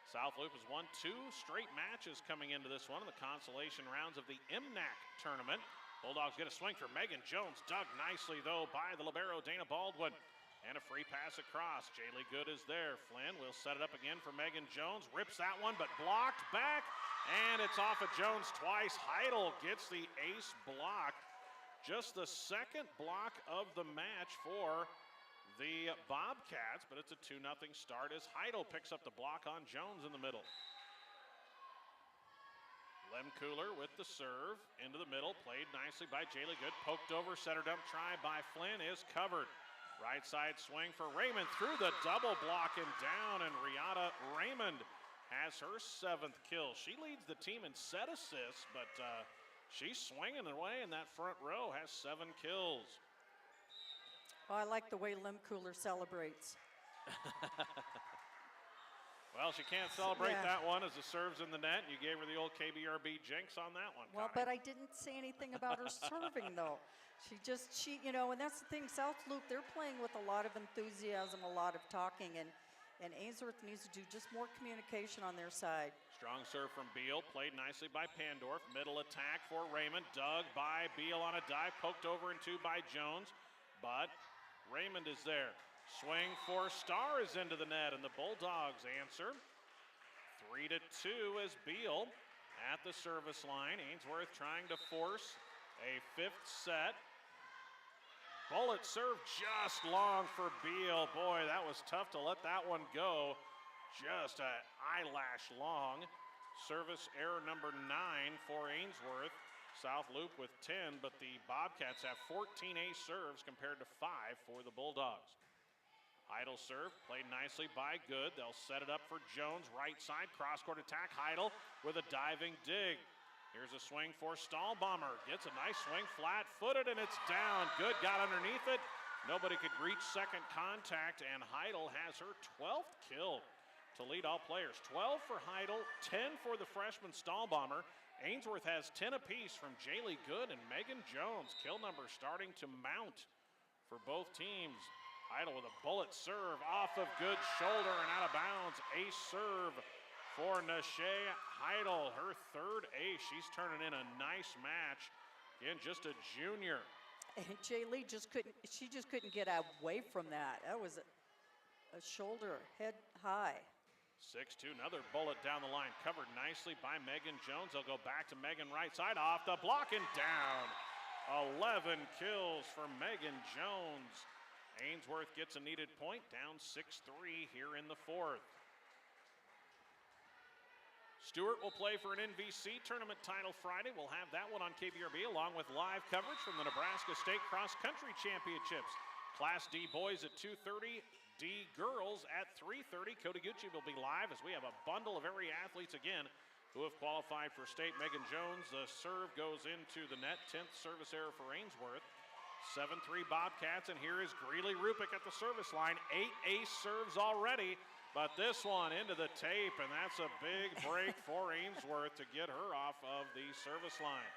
South Loop has won 2 straight matches coming into this one in the consolation rounds of the MNAC tournament. Bulldogs get a swing for Megan Jones, dug nicely though by the libero Dana Baldwin. And a free pass across. Jaylee Good is there. Flynn will set it up again for Megan Jones. Rips that one, but blocked back. And it's off of Jones twice. Heidel gets the ace block. Just the 2nd block of the match for the Bobcats, but it's a 2-0 start as Heidel picks up the block on Jones in the middle. Loup-Callaway with the serve into the middle. Played nicely by Jaylee Good. Poked over, setter dump try by Flynn is covered. Right side swing for Raymond through the double block and down, and Riata Raymond has her 7th kill. She leads the team in set assists, but she's swinging away in that front row, has 7 kills. Oh, I like the way Loup-Callaway celebrates. Well, she can't celebrate Yeah. that one as the serve's in the net. You gave her the old KBRB jinx on that one. Well, Connie. but I didn't say anything about her serving, though. She, you know, and that's the thing, South Loop, they're playing with a lot of enthusiasm, a lot of talking, and Ainsworth needs to do just more communication on their side. Strong serve from Beal, played nicely by Pandorf. Middle attack for Raymond, dug by Beal on a dive, poked over and 2 by Jones, but Raymond is there. Swing for Starr is into the net, and the Bulldogs answer. 3-2 as Beal at the service line. Ainsworth trying to force a 5th set. Bullet serve just long for Beal. Boy, that was tough to let that one go. Just an eyelash long. Service error number 9 for Ainsworth. South Loop with 10, but the Bobcats have 14 ace serves compared to 5 for the Bulldogs. Heidel serve, played nicely by Good. They'll set it up for Jones, right side, cross-court attack. Heidel with a diving dig. Here's a swing for Stahlbomber. Gets a nice swing, flat-footed, and it's down. Good got underneath it. Nobody could reach second contact, and Heidel has her 12th kill to lead all players. 12 for Heidel, 10 for the freshman Stahlbomber. Ainsworth has 10 apiece from Jaylee Good and Megan Jones. Kill number starting to mount for both teams. Heidel with a bullet serve off of Good's shoulder and out of bounds. Ace serve for Nashay Heidel, her 3rd ace. She's turning in a nice match. Again, just a junior. And Jaylee just couldn't get away from that. That was a shoulder, head high. 6-2, another bullet down the line, covered nicely by Megan Jones. They'll go back to Megan right side, off the block and down. 11 kills for Megan Jones. Ainsworth gets a needed point, down 6-3 here in the 4th. Stewart will play for an NVC tournament title Friday. We'll have that one on KBRB along with live coverage from the Nebraska State Cross Country Championships. Class D boys at 2:30, D girls at 3:30. Cody Gucci will be live as we have a bundle of area athletes again who have qualified for state. Megan Jones, the serve goes into the net. 10th service error for Ainsworth. 7-3 Bobcats, and here is Greeley Rupick at the service line. 8 ace serves already, but this one into the tape, and that's a big break for Ainsworth to get her off of the service line.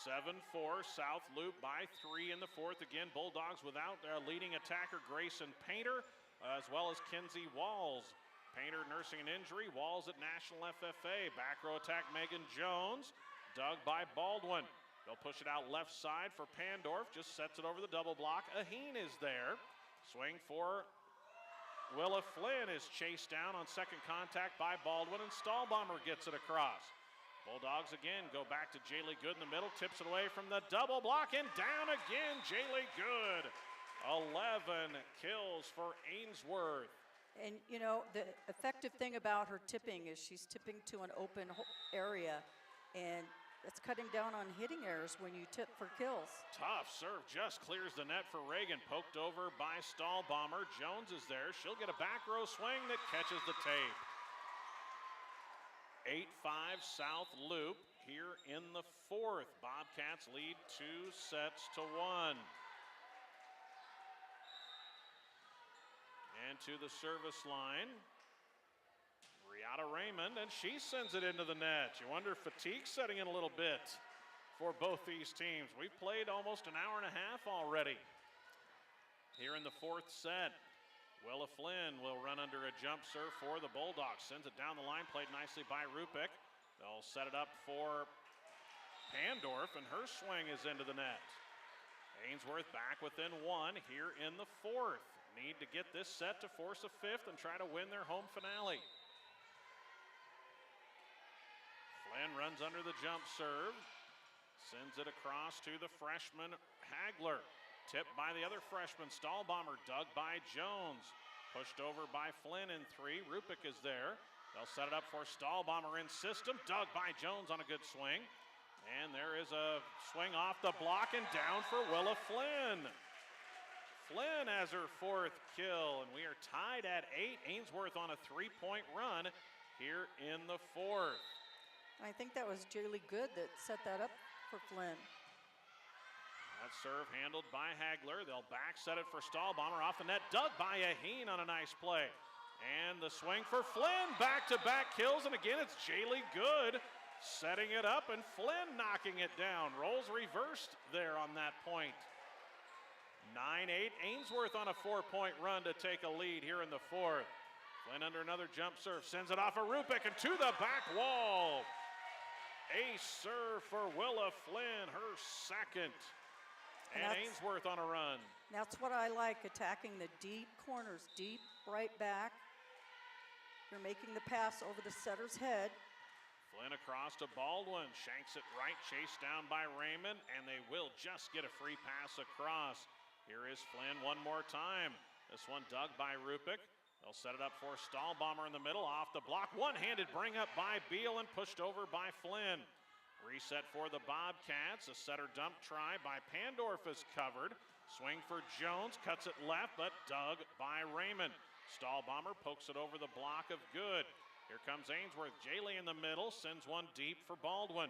7-4, South Loop by 3 in the 4th. Again, Bulldogs without leading attacker Grayson Painter, as well as Kinsey Walls. Painter nursing an injury, Walls at National FFA. Back row attack Megan Jones, dug by Baldwin. They'll push it out left side for Pandorf, just sets it over the double block. Aheen is there. Swing for Willa Flynn is chased down on second contact by Baldwin, and Stahlbomber gets it across. Bulldogs again go back to Jaylee Good in the middle, tips it away from the double block, and down again, Jaylee Good. 11 kills for Ainsworth. And you know, the effective thing about her tipping is she's tipping to an open area, and it's cutting down on hitting errors when you tip for kills. Tough serve, just clears the net for Reagan. Poked over by Stahlbomber. Jones is there. She'll get a back row swing that catches the tape. 8-5 South Loop here in the 4th. Bobcats lead 2 sets to 1. And to the service line, Riata Raymond, and she sends it into the net. You wonder if fatigue's setting in a little bit for both these teams. We've played almost an hour and a half already here in the 4th set. Willa Flynn will run under a jump serve for the Bulldogs. Sends it down the line, played nicely by Rupick. They'll set it up for Pandorf, and her swing is into the net. Ainsworth back within 1 here in the 4th. Need to get this set to force a 5th and try to win their home finale. Flynn runs under the jump serve, sends it across to the freshman Hagler. Tipped by the other freshman, Stahlbomber, dug by Jones. Pushed over by Flynn in 3, Rupick is there. They'll set it up for Stahlbomber in system, dug by Jones on a good swing. And there is a swing off the block and down for Willa Flynn. Flynn has her 4th kill, and we are tied at 8. Ainsworth on a 3-point run here in the 4th. I think that was Jaylee Good that set that up for Flynn. That serve handled by Hagler. They'll back set it for Stahlbomber. Off the net, dug by Aheen on a nice play. And the swing for Flynn. Back-to-back kills, and again it's Jaylee Good setting it up, and Flynn knocking it down. Roles reversed there on that point. 9-8, Ainsworth on a 4-point run to take a lead here in the 4th. Flynn under another jump serve, sends it off of Rupik and to the back wall. Ace serve for Willa Flynn, her 2nd. And Ainsworth on a run. That's what I like, attacking the deep corners, deep right back. You're making the pass over the setter's head. Flynn across to Baldwin, shanks it right, chased down by Raymond, and they will just get a free pass across. Here is Flynn one more time. This one dug by Rupik. They'll set it up for Stahlbomber in the middle, off the block. One-handed bring up by Beal and pushed over by Flynn. Reset for the Bobcats. A setter dump try by Pandorf is covered. Swing for Jones, cuts it left, but dug by Raymond. Stahlbomber pokes it over the block of Good. Here comes Ainsworth. Jaylee in the middle, sends one deep for Baldwin.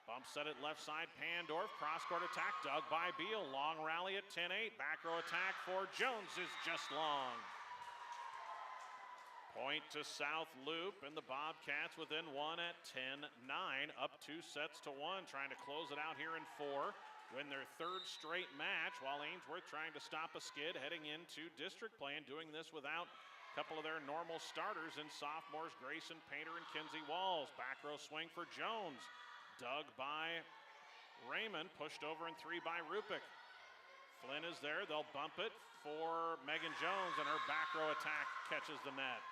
Bump set it left side, Pandorf. Cross-court attack, dug by Beal. Long rally at 10-8. Back row attack for Jones is just long. Point to South Loop, and the Bobcats within 1 at 10-9. Up 2 sets to 1, trying to close it out here in 4. Win their 3rd straight match, while Ainsworth trying to stop a skid heading into district play, and doing this without a couple of their normal starters in sophomores Grayson Painter and Kinsey Walls. Back row swing for Jones. Dug by Raymond, pushed over in 3 by Rupik. Flynn is there, they'll bump it for Megan Jones, and her back row attack catches the net.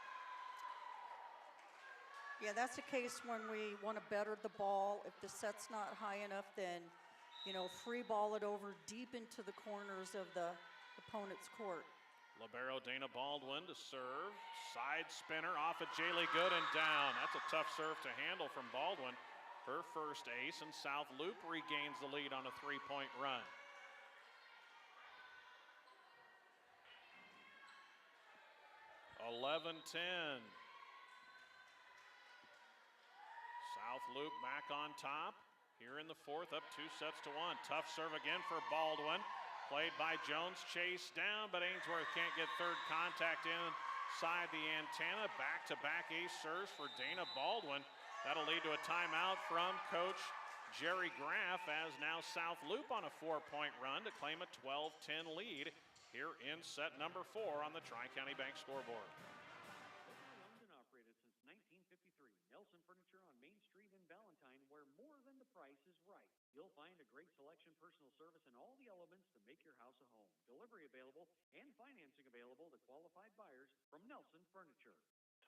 Yeah, that's the case when we want to better the ball. If the set's not high enough, then, free ball it over deep into the corners of the opponent's court. Libero Dana Baldwin to serve. Side spinner off of Jaylee Good and down. That's a tough serve to handle from Baldwin. Her 1st ace, and South Loop regains the lead on a 3-point run. (11-10). South Loop back on top here in the 4th, up 2 sets to 1. Tough serve again for Baldwin. Played by Jones, chased down, but Ainsworth can't get 3rd contact inside the antenna. Back-to-back ace serves for Dana Baldwin. That'll lead to a timeout from Coach Jerry Graff, as now South Loop on a 4-point run to claim a 12-10 lead here in set number 4 on the Tri-County Bank scoreboard. Owned and operated since 1953, Nelson Furniture on Main Street in Valentine, where more than the price is right. You'll find a great selection, personal service, and all the elements to make your house a home. Delivery available and financing available to qualified buyers from Nelson Furniture.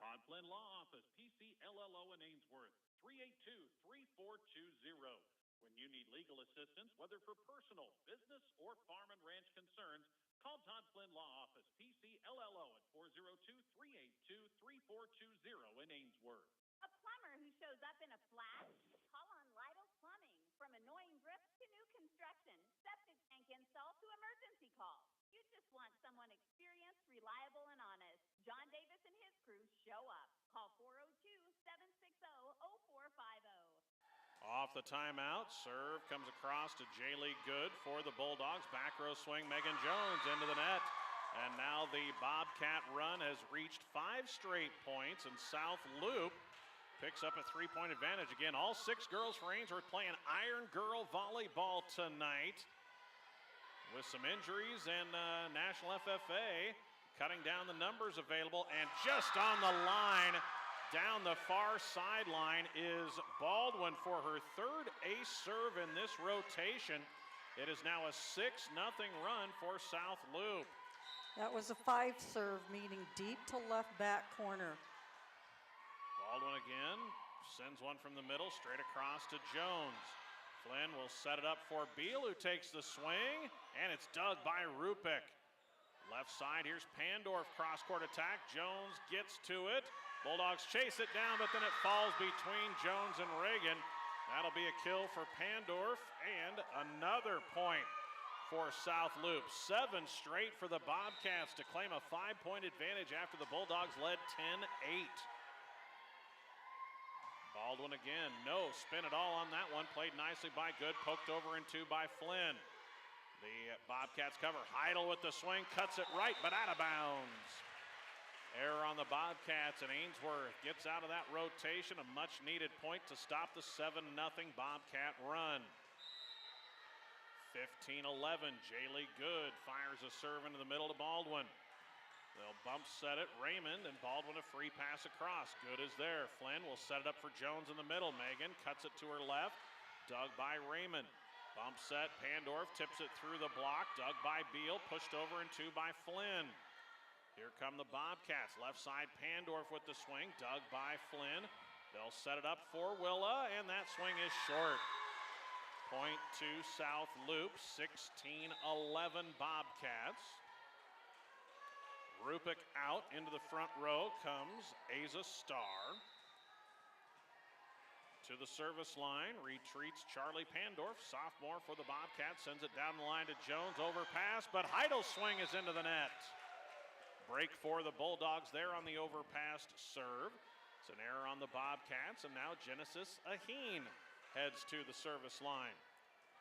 Todd Flynn Law Office, PC LLO in Ainsworth, 382-3420. When you need legal assistance, whether for personal, business, or farm and ranch concerns, call Todd Flynn Law Office, PC LLO at 402-382-3420 in Ainsworth. A plumber who shows up in a flash? Call on Lytle Plumbing. From annoying drips to new construction, septic tank install to emergency calls. You just want someone experienced, reliable, and honest. John Davis and his crew show up. Call 402-760-0450. Off the timeout, serve comes across to Jaylee Good for the Bulldogs. Back row swing, Megan Jones into the net. And now the Bobcat run has reached 5 straight points, and South Loop picks up a 3-point advantage. Again, all 6 girls for Ainsworth playing Iron Girl Volleyball tonight, with some injuries and National FFA cutting down the numbers available. And just on the line, down the far sideline, is Baldwin for her 3rd ace serve in this rotation. It is now a 6-0 run for South Loop. That was a 5 serve, meaning deep to left back corner. Baldwin again sends one from the middle straight across to Jones. Flynn will set it up for Beal, who takes the swing, and it's dug by Rupik. Left side, here's Pandorf, cross-court attack. Jones gets to it. Bulldogs chase it down, but then it falls between Jones and Reagan. That'll be a kill for Pandorf, and another point for South Loop. 7 straight for the Bobcats to claim a 5-point advantage after the Bulldogs led 10-8. Baldwin again, no spin at all on that one. Played nicely by Good, poked over and 2 by Flynn. The Bobcats cover. Heidel with the swing, cuts it right, but out of bounds. Error on the Bobcats, and Ainsworth gets out of that rotation. A much-needed point to stop the 7-0 Bobcat run. 15-11, Jaylee Good fires a serve into the middle to Baldwin. They'll bump set it, Raymond, and Baldwin a free pass across. Good is there. Flynn will set it up for Jones in the middle. Megan cuts it to her left, dug by Raymond. Bump set, Pandorf tips it through the block, dug by Beal, pushed over and 2 by Flynn. Here come the Bobcats. Left side, Pandorf with the swing, dug by Flynn. They'll set it up for Willa, and that swing is short. Point to South Loop, 16-11 Bobcats. Rupick out into the front row comes Asa Starr. To the service line, retreats Charlie Pandorf, sophomore for the Bobcats, sends it down the line to Jones, overpass, but Heidel's swing is into the net. Break for the Bulldogs there on the overpassed serve. It's an error on the Bobcats, and now Genesis Aheen heads to the service line.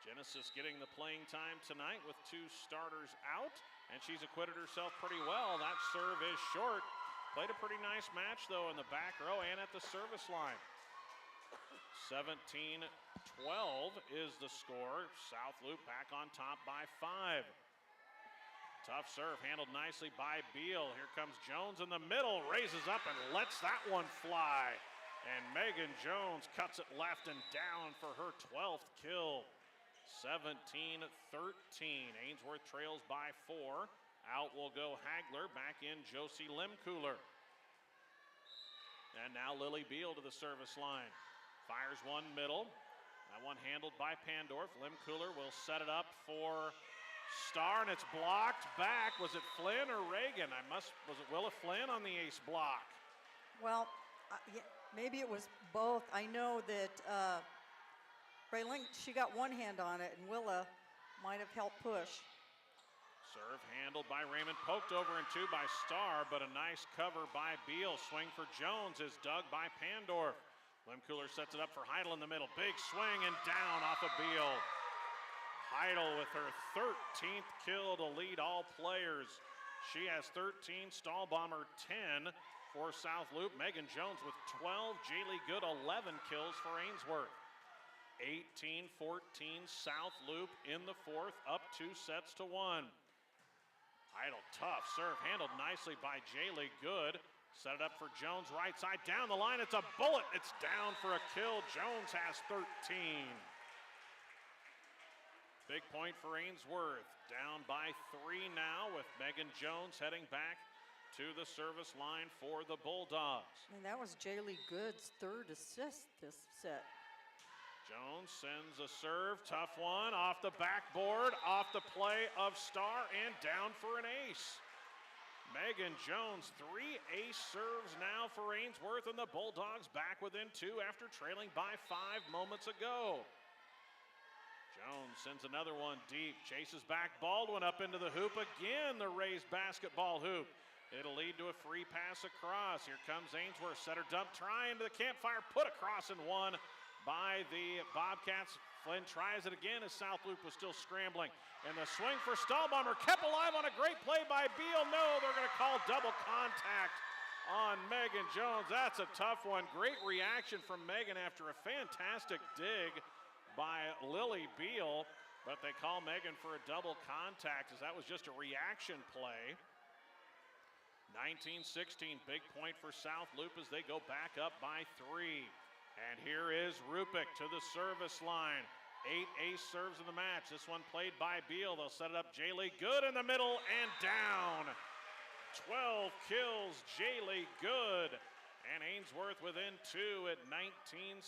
Genesis getting the playing time tonight with 2 starters out, and she's acquitted herself pretty well. That serve is short. Played a pretty nice match, though, in the back row and at the service line. 17-12 is the score. South Loop back on top by 5. Tough serve, handled nicely by Beal. Here comes Jones in the middle, raises up and lets that one fly. And Megan Jones cuts it left and down for her 12th kill. 17-13, Ainsworth trails by 4. Out will go Hagler, back in Josie Limcooler. And now Lily Beal to the service line. Fires one middle. That one handled by Pandorf. Limcooler will set it up for Starr, and it's blocked back. Was it Flynn or Reagan? Was it Willa Flynn on the ace block? Well, yeah, maybe it was both. I know that Raylink, she got one hand on it, and Willa might have helped push. Serve handled by Raymond, poked over and 2 by Starr, but a nice cover by Beal. Swing for Jones is dug by Pandorf. Limcooler sets it up for Heidel in the middle. Big swing and down off of Beal. Heidel with her 13th kill to lead all players. She has 13, Stahlbomber 10 for South Loop. Megan Jones with 12, Jaylee Good 11 kills for Ainsworth. 18-14 South Loop in the 4th, up 2 sets to 1. Heidel, tough serve, handled nicely by Jaylee Good. Set it up for Jones, right side, down the line, it's a bullet. It's down for a kill. Jones has 13. Big point for Ainsworth, down by 3 now with Megan Jones heading back to the service line for the Bulldogs. And that was Jaylee Good's 3rd assist this set. Jones sends a serve, tough one, off the backboard, off the play of Starr, and down for an ace. Megan Jones, 3 ace serves now for Ainsworth, and the Bulldogs back within 2 after trailing by 5 moments ago. Jones sends another one deep, chases back Baldwin up into the hoop again, the raised basketball hoop. It'll lead to a free pass across. Here comes Ainsworth, setter dump, try into the campfire, put across and 1 by the Bobcats. Flynn tries it again as South Loop was still scrambling. And the swing for Stahlbomber kept alive on a great play by Beal. No, they're going to call double contact on Megan Jones. That's a tough one. Great reaction from Megan after a fantastic dig by Lily Beal. But they call Megan for a double contact as that was just a reaction play. 19-16, big point for South Loop as they go back up by 3. And here is Rupick to the service line. 8 ace serves in the match. This one played by Beal. They'll set it up. Jaylee Good in the middle and down. 12 kills, Jaylee Good. And Ainsworth within 2 at 19-17.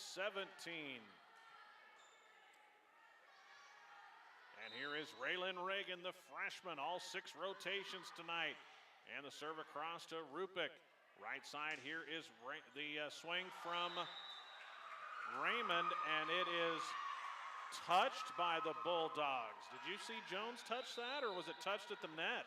And here is Raylan Reagan, the freshman. All 6 rotations tonight. And the serve across to Rupick. Right side here is the swing from Raymond, and it is touched by the Bulldogs. Did you see Jones touch that, or was it touched at the net?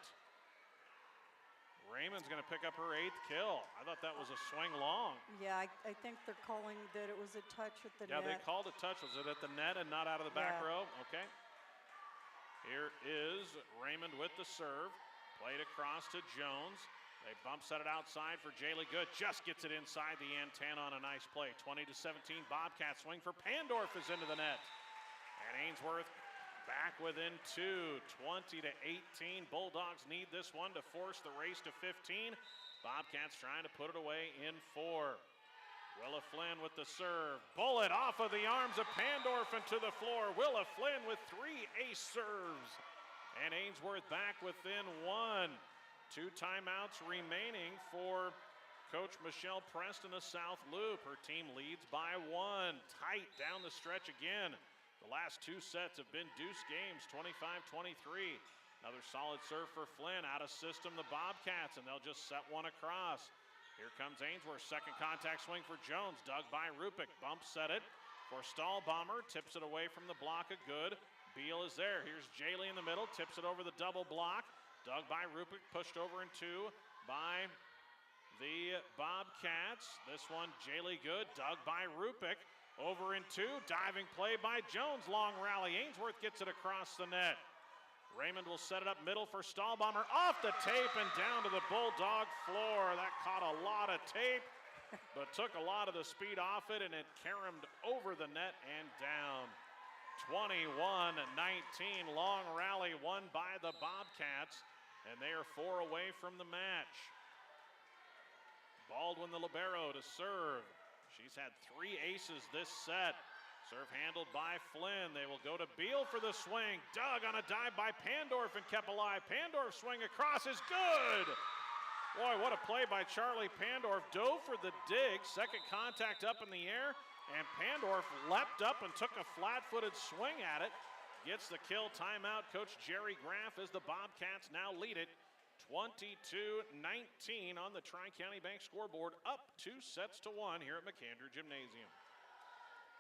Raymond's going to pick up her 8th kill. I thought that was a swing long. Yeah, I think they're calling that it was a touch at the net. Yeah, they called a touch. Was it at the net and not out of the back Yeah. row? Okay. Here is Raymond with the serve. Played across to Jones. They bump set it outside for Jaylee Good. Just gets it inside the antenna on a nice play. 20-17 Bobcats swing for Pandorf is into the net. And Ainsworth back within 2, 20-18. Bulldogs need this one to force the race to 15. Bobcats trying to put it away in 4. Willa Flynn with the serve. Bullet off of the arms of Pandorf and to the floor. Willa Flynn with 3 ace serves. And Ainsworth back within 1. 2 timeouts remaining for Coach Michelle Preston of South Loop. Her team leads by 1. Tight down the stretch again. The last 2 sets have been deuce games, 25-23. Another solid serve for Flynn. Out of system, the Bobcats, and they'll just set one across. Here comes Ainsworth. Second contact swing for Jones. Dug by Rupick. Bump set it for Stahlbomber. Tips it away from the block of Good. Beal is there. Here's Jaylee in the middle. Tips it over the double block. Dug by Rupick. Pushed over in 2 by the Bobcats. This one, Jaylee Good. Dug by Rupick. Over in 2, diving play by Jones, long rally. Ainsworth gets it across the net. Raymond will set it up middle for Stahlbomber, off the tape and down to the Bulldog floor. That caught a lot of tape, but took a lot of the speed off it, and it caromed over the net and down. 21-19, long rally won by the Bobcats, and they are 4 away from the match. Baldwin, the libero, to serve. She's had 3 aces this set. Serve handled by Flynn. They will go to Beal for the swing. Dug on a dive by Pandorf and kept alive. Pandorf swing across is good. Boy, what a play by Charlie Pandorf. Dove for the dig. Second contact up in the air. And Pandorf leapt up and took a flat-footed swing at it. Gets the kill. Timeout. Coach Jerry Graff as the Bobcats now lead it 22-19 on the Tri-County Bank scoreboard, up 2 sets to 1 here at McAndrew Gymnasium.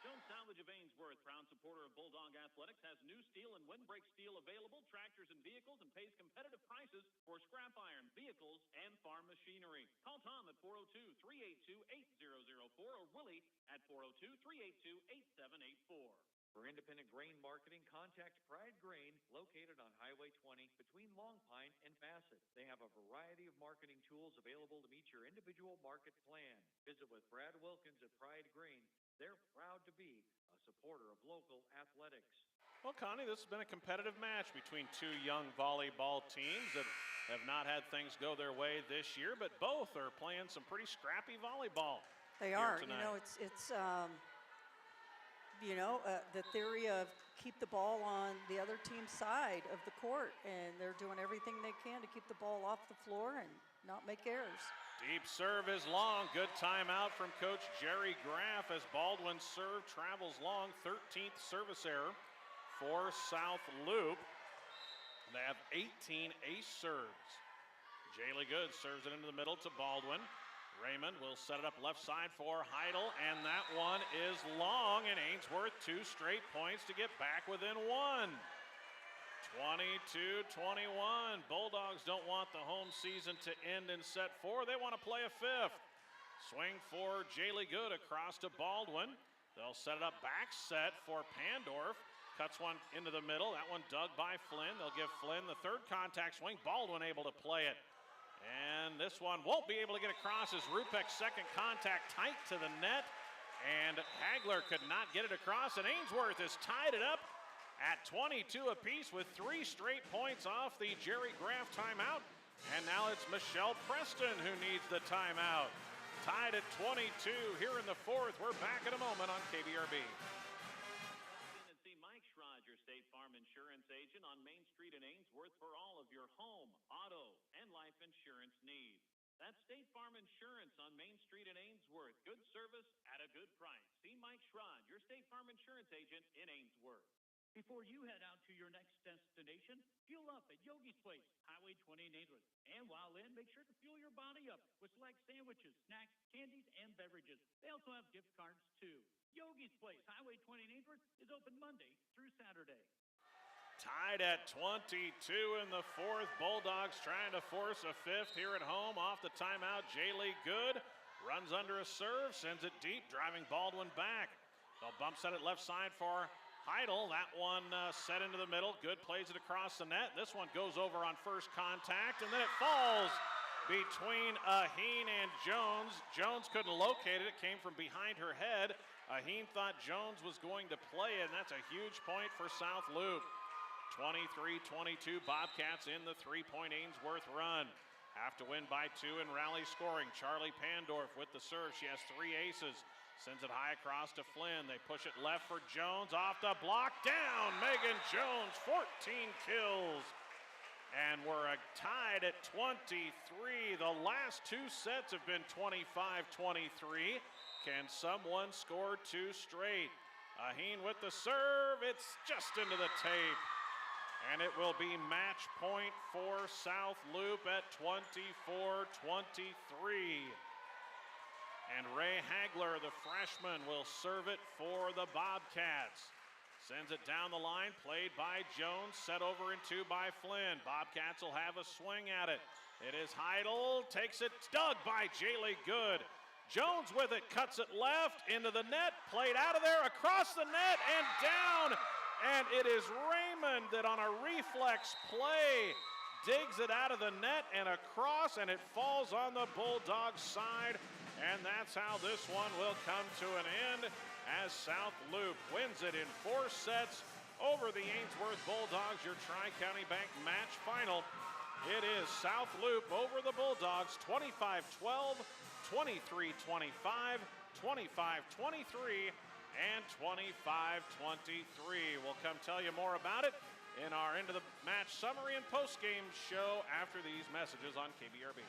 Jones Salvage of Ainsworth, proud supporter of Bulldog Athletics, has new steel and windbreak steel available, tractors and vehicles, and pays competitive prices for scrap iron, vehicles, and farm machinery. Call Tom at 402-382-8004 or Willie at 402-382-8784. For independent grain marketing, contact Pride Grain, located on Highway 20 between Long Pine and Bassett. They have a variety of marketing tools available to meet your individual market plan. Visit with Brad Wilkins at Pride Grain. They're proud to be a supporter of local athletics. Well, Connie, this has been a competitive match between 2 young volleyball teams that have not had things go their way this year, but both are playing some pretty scrappy volleyball. They are. Tonight. You know, it's the theory of keep the ball on the other team's side of the court, and they're doing everything they can to keep the ball off the floor and not make errors. Deep serve is long. Good timeout from Coach Jerry Graff as Baldwin's serve travels long. 13th service error for South Loop. They have 18 ace serves. Jaylee Good serves it into the middle to Baldwin. Raymond will set it up left side for Heidel, and that one is long, and Ainsworth 2 straight points to get back within 1. 22-21. Bulldogs don't want the home season to end in set 4. They want to play a 5th. Swing for Jaylee Good across to Baldwin. They'll set it up back set for Pandorf. Cuts one into the middle. That one dug by Flynn. They'll give Flynn the 3rd contact swing. Baldwin able to play it. And this one won't be able to get across as Rupeck's 2nd contact tight to the net. And Hagler could not get it across. And Ainsworth has tied it up at 22 apiece with 3 straight points off the Jerry Graff timeout. And now it's Michelle Preston who needs the timeout. Tied at 22 here in the 4th. We're back in a moment on KBRB. State Farm Insurance agent on Main Street in Ainsworth for all of your home, auto, and life insurance needs. That's State Farm Insurance on Main Street in Ainsworth. Good service at a good price. See Mike Schrod, your State Farm Insurance agent in Ainsworth. Before you head out to your next destination, fuel up at Yogi's Place, Highway 20 in Ainsworth. And while in, make sure to fuel your body up with select sandwiches, snacks, candies, and beverages. They also have gift cards, too. Yogi's Place. Highway 20 in Ainsworth is open Monday through Saturday. Tied at 22 in the fourth. Bulldogs trying to force a fifth here at home. Off the timeout, Jaylee Good runs under a serve, sends it deep, driving Baldwin back. They'll bump set it left side for Heidel. That one set into the middle. Good plays it across the net. This one goes over on first contact, and then it falls between Aheen and Jones. Jones couldn't locate it. It came from behind her head. Aheen thought Jones was going to play it, and that's a huge point for South Loop. 23-22, Bobcats in the three-point Ainsworth run. Have to win by 2 in rally scoring. Charlie Pandorf with the serve. She has 3 aces. Sends it high across to Flynn. They push it left for Jones. Off the block. Down. Megan Jones, 14 kills. And we're tied at 23. The last 2 sets have been 25-23. Can someone score 2 straight? Aheen with the serve. It's just into the tape. And it will be match point for South Loop at 24-23. And Ray Hagler, the freshman, will serve it for the Bobcats. Sends it down the line, played by Jones, set over in 2 by Flynn. Bobcats will have a swing at it. It is Heidel, takes it, dug by Jaylee Good. Jones with it, cuts it left, into the net, played out of there, across the net, and down. And it is Raymond that on a reflex play digs it out of the net and across, and it falls on the Bulldogs side. And that's how this one will come to an end as South Loop wins it in 4 sets over the Ainsworth Bulldogs, your Tri-County Bank match final. It is South Loop over the Bulldogs, 25-12, 23-25, 25-23, and 25-23. We'll come tell you more about it in our end of the match summary and post-game show after these messages on KBRB.